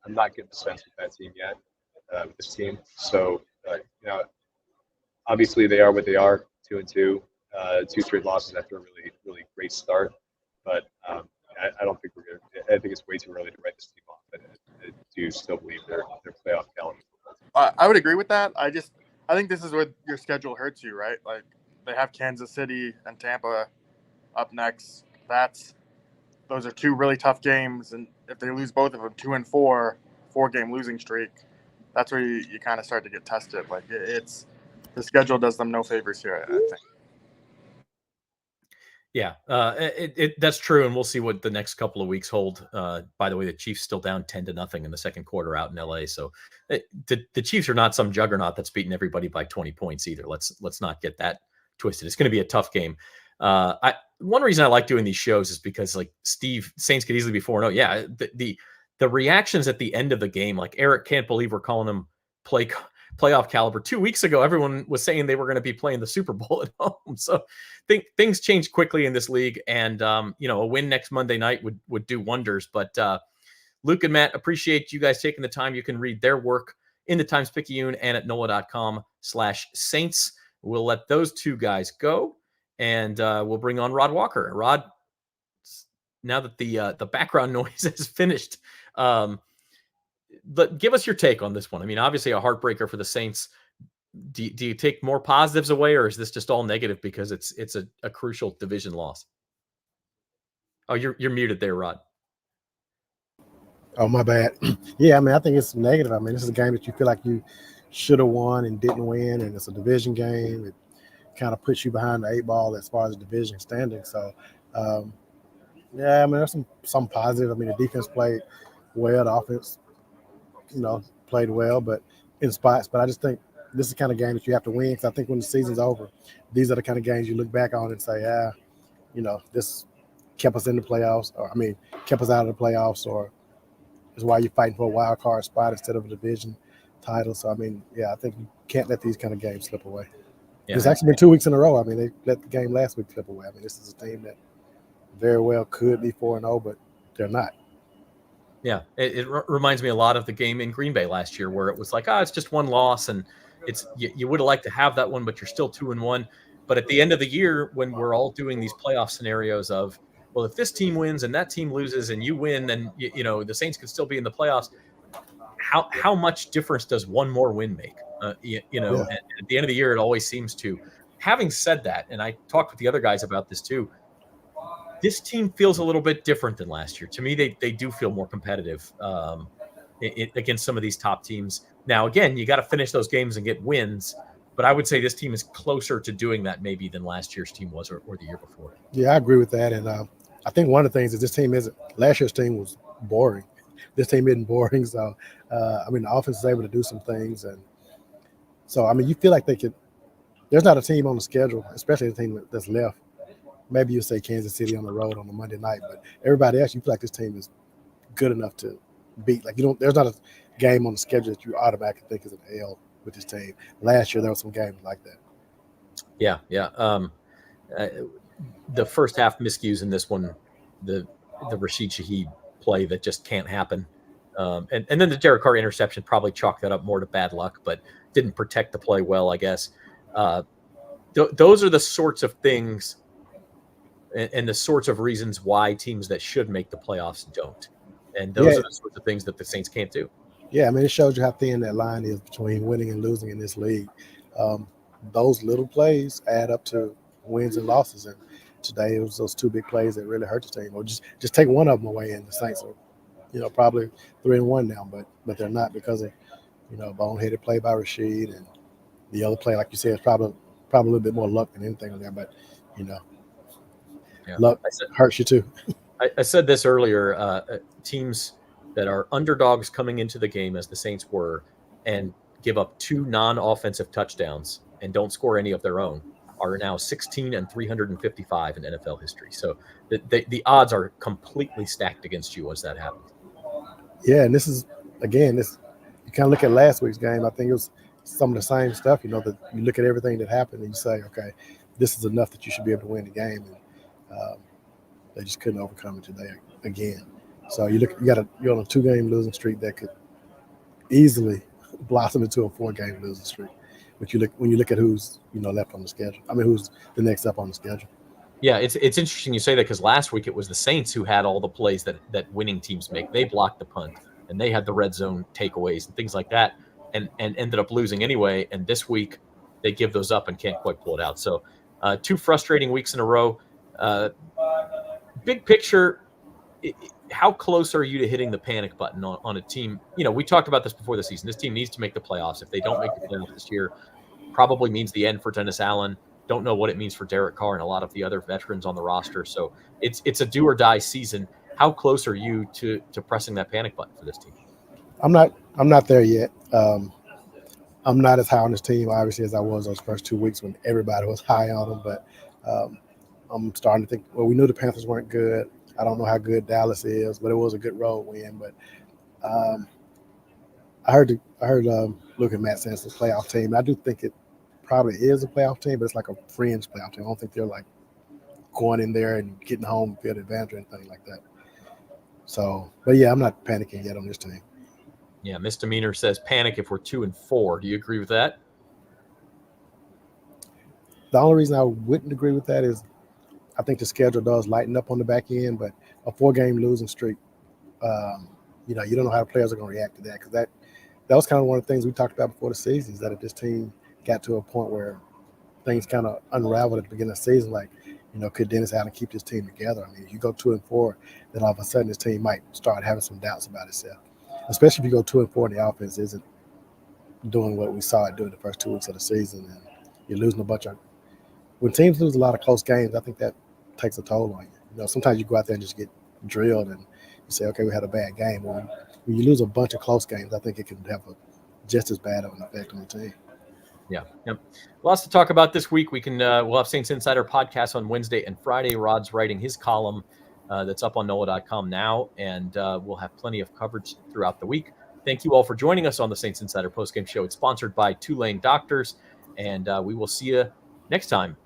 I'm not getting the sense with that team yet, with this team. So, obviously they are what they are, 2-2, 2 straight losses after a really, really great start. But I don't think I think it's way too early to write this team off. I do still believe they're playoff caliber. I would agree with that. I think this is where your schedule hurts you, right? Like, they have Kansas City and Tampa up next. Those are 2 really tough games, and if they lose both of them, 2-4, 4-game losing streak, that's where you kind of start to get tested. Like, the schedule does them no favors here, I think. Yeah, that's true, and we'll see what the next couple of weeks hold. By the way, the Chiefs still down 10-0 in the second quarter out in LA. So the Chiefs are not some juggernaut that's beating everybody by 20 points either. Let's not get that twisted. It's going to be a tough game. One reason I like doing these shows is because, like, Saints could easily be 4-0. Yeah, the reactions at the end of the game, like, Eric can't believe we're calling them playoff caliber. 2 weeks ago, everyone was saying they were going to be playing the Super Bowl at home. So things change quickly in this league, and a win next Monday night would do wonders. But Luke and Matt, appreciate you guys taking the time. You can read their work in the Times-Picayune and at NOLA.com/Saints. We'll let those 2 guys go, and we'll bring on Rod Walker. Rod, now that the background noise has finished, but give us your take on this one. I mean, obviously a heartbreaker for the Saints. Do you take more positives away, or is this just all negative because it's a crucial division loss? Oh, you're muted there, Rod. Oh, my bad. Yeah, I mean, I think it's negative. I mean, this is a game that you feel like you should have won and didn't win, and it's a division game. It kind of puts you behind the 8 ball as far as the division standing. So, yeah, I mean, there's some positive. I mean, the defense played well. The offense, played well, but in spots. But I just think this is the kind of game that you have to win, because I think when the season's over, these are the kind of games you look back on and say, this kept us in the playoffs, or kept us out of the playoffs, or is why you're fighting for a wild card spot instead of a division title. So, I mean, yeah, I think you can't let these kind of games slip away. Yeah. It's actually been 2 weeks in a row. I mean, they let the game last week slip away. I mean, this is a team that very well could be 4-0, but they're not. Yeah, it reminds me a lot of the game in Green Bay last year, where it was like, it's just one loss, and it's you would have liked to have that one, but you're still 2-1. But at the end of the year, when we're all doing these playoff scenarios of, well, if this team wins and that team loses and you win, then the Saints could still be in the playoffs. How much difference does one more win make? Yeah. And at the end of the year, it always seems to. Having said that, and I talked with the other guys about this too, this team feels a little bit different than last year. To me, they do feel more competitive against some of these top teams. Now, again, you got to finish those games and get wins, but I would say this team is closer to doing that maybe than last year's team was, or the year before. Yeah, I agree with that. And I think one of the things is this team isn't – last year's team was boring. This team isn't boring. So, the offense is able to do some things. And so, you feel like they could – there's not a team on the schedule, especially the team that's left. Maybe you say Kansas City on the road on a Monday night, but everybody else, you feel like this team is good enough to beat. Like, there's not a game on the schedule that you automatically think is an L with this team. Last year, there were some games like that. Yeah. The first half miscues in this one, the Rashid Shaheed play that just can't happen. And then the Derek Carr interception, probably chalked that up more to bad luck, but didn't protect the play well, I guess. Those are the sorts of things and the sorts of reasons why teams that should make the playoffs don't. And those are the sorts of things that the Saints can't do. Yeah, it shows you how thin that line is between winning and losing in this league. Those little plays add up to wins and losses. And today it was those 2 big plays that really hurt the team. Or just take one of them away, and the Saints are, probably 3-1 now. But they're not, because of, a boneheaded play by Rashid, and the other play, like you said, is probably a little bit more luck than anything on there. But luck hurts you too. I said this earlier. Teams that are underdogs coming into the game, as the Saints were, and give up 2 non-offensive touchdowns and don't score any of their own, are now 16 and 355 in NFL history. So the odds are completely stacked against you once that happens. Yeah, and this is, again, you kind of look at last week's game. I think it was some of the same stuff. That you look at everything that happened and you say, okay, this is enough that you should be able to win the game. And they just couldn't overcome it today again. So you're on a 2-game losing streak that could easily blossom into a 4-game losing streak. But when you look at who's left on the schedule. Who's the next up on the schedule. Yeah, it's interesting you say that, because last week it was the Saints who had all the plays that winning teams make. They blocked the punt, and they had the red zone takeaways and things like that, and ended up losing anyway. And this week they give those up and can't quite pull it out. So 2 frustrating weeks in a row. Big picture, how close are you to hitting the panic button on a team? We talked about this before the season. This team needs to make the playoffs. If they don't make the playoffs this year, probably means the end for Dennis Allen. Don't know what it means for Derek Carr and a lot of the other veterans on the roster. So it's a do or die season. How close are you to pressing that panic button for this team? I'm not there yet. I'm not as high on this team, obviously, as I was those first 2 weeks when everybody was high on them. But I'm starting to think, well, we knew the Panthers weren't good. I don't know how good Dallas is, but it was a good road win. But I heard Luke and Matt saying it's a playoff team. I do think it probably is a playoff team, but it's like a fringe playoff team. I don't think they're like going in there and getting home field advantage or anything like that. So, but yeah, I'm not panicking yet on this team. Yeah, Misdemeanor says panic if we're 2-4. Do you agree with that? The only reason I wouldn't agree with that is I think the schedule does lighten up on the back end, but a 4-game losing streak, you don't know how the players are going to react to that, because that was kind of one of the things we talked about before the season, is that if this team got to a point where things kind of unraveled at the beginning of the season, like could Dennis Allen keep this team together? I mean, if you go 2-4, then all of a sudden this team might start having some doubts about itself, especially if you go 2-4 and the offense isn't doing what we saw it doing the first 2 weeks of the season, and you're losing a bunch of. When teams lose a lot of close games, I think that takes a toll on you. Sometimes you go out there and just get drilled, and you say, okay, we had a bad game. When you lose a bunch of close games, I think it can have just as bad of an effect on the team. Yeah. Yep. Lots to talk about this week. We'll have Saints Insider podcast on Wednesday and Friday. Rod's writing his column that's up on NOLA.com now, and we'll have plenty of coverage throughout the week. Thank you all for joining us on the Saints Insider postgame show. It's sponsored by Tulane Doctors, and we will see you next time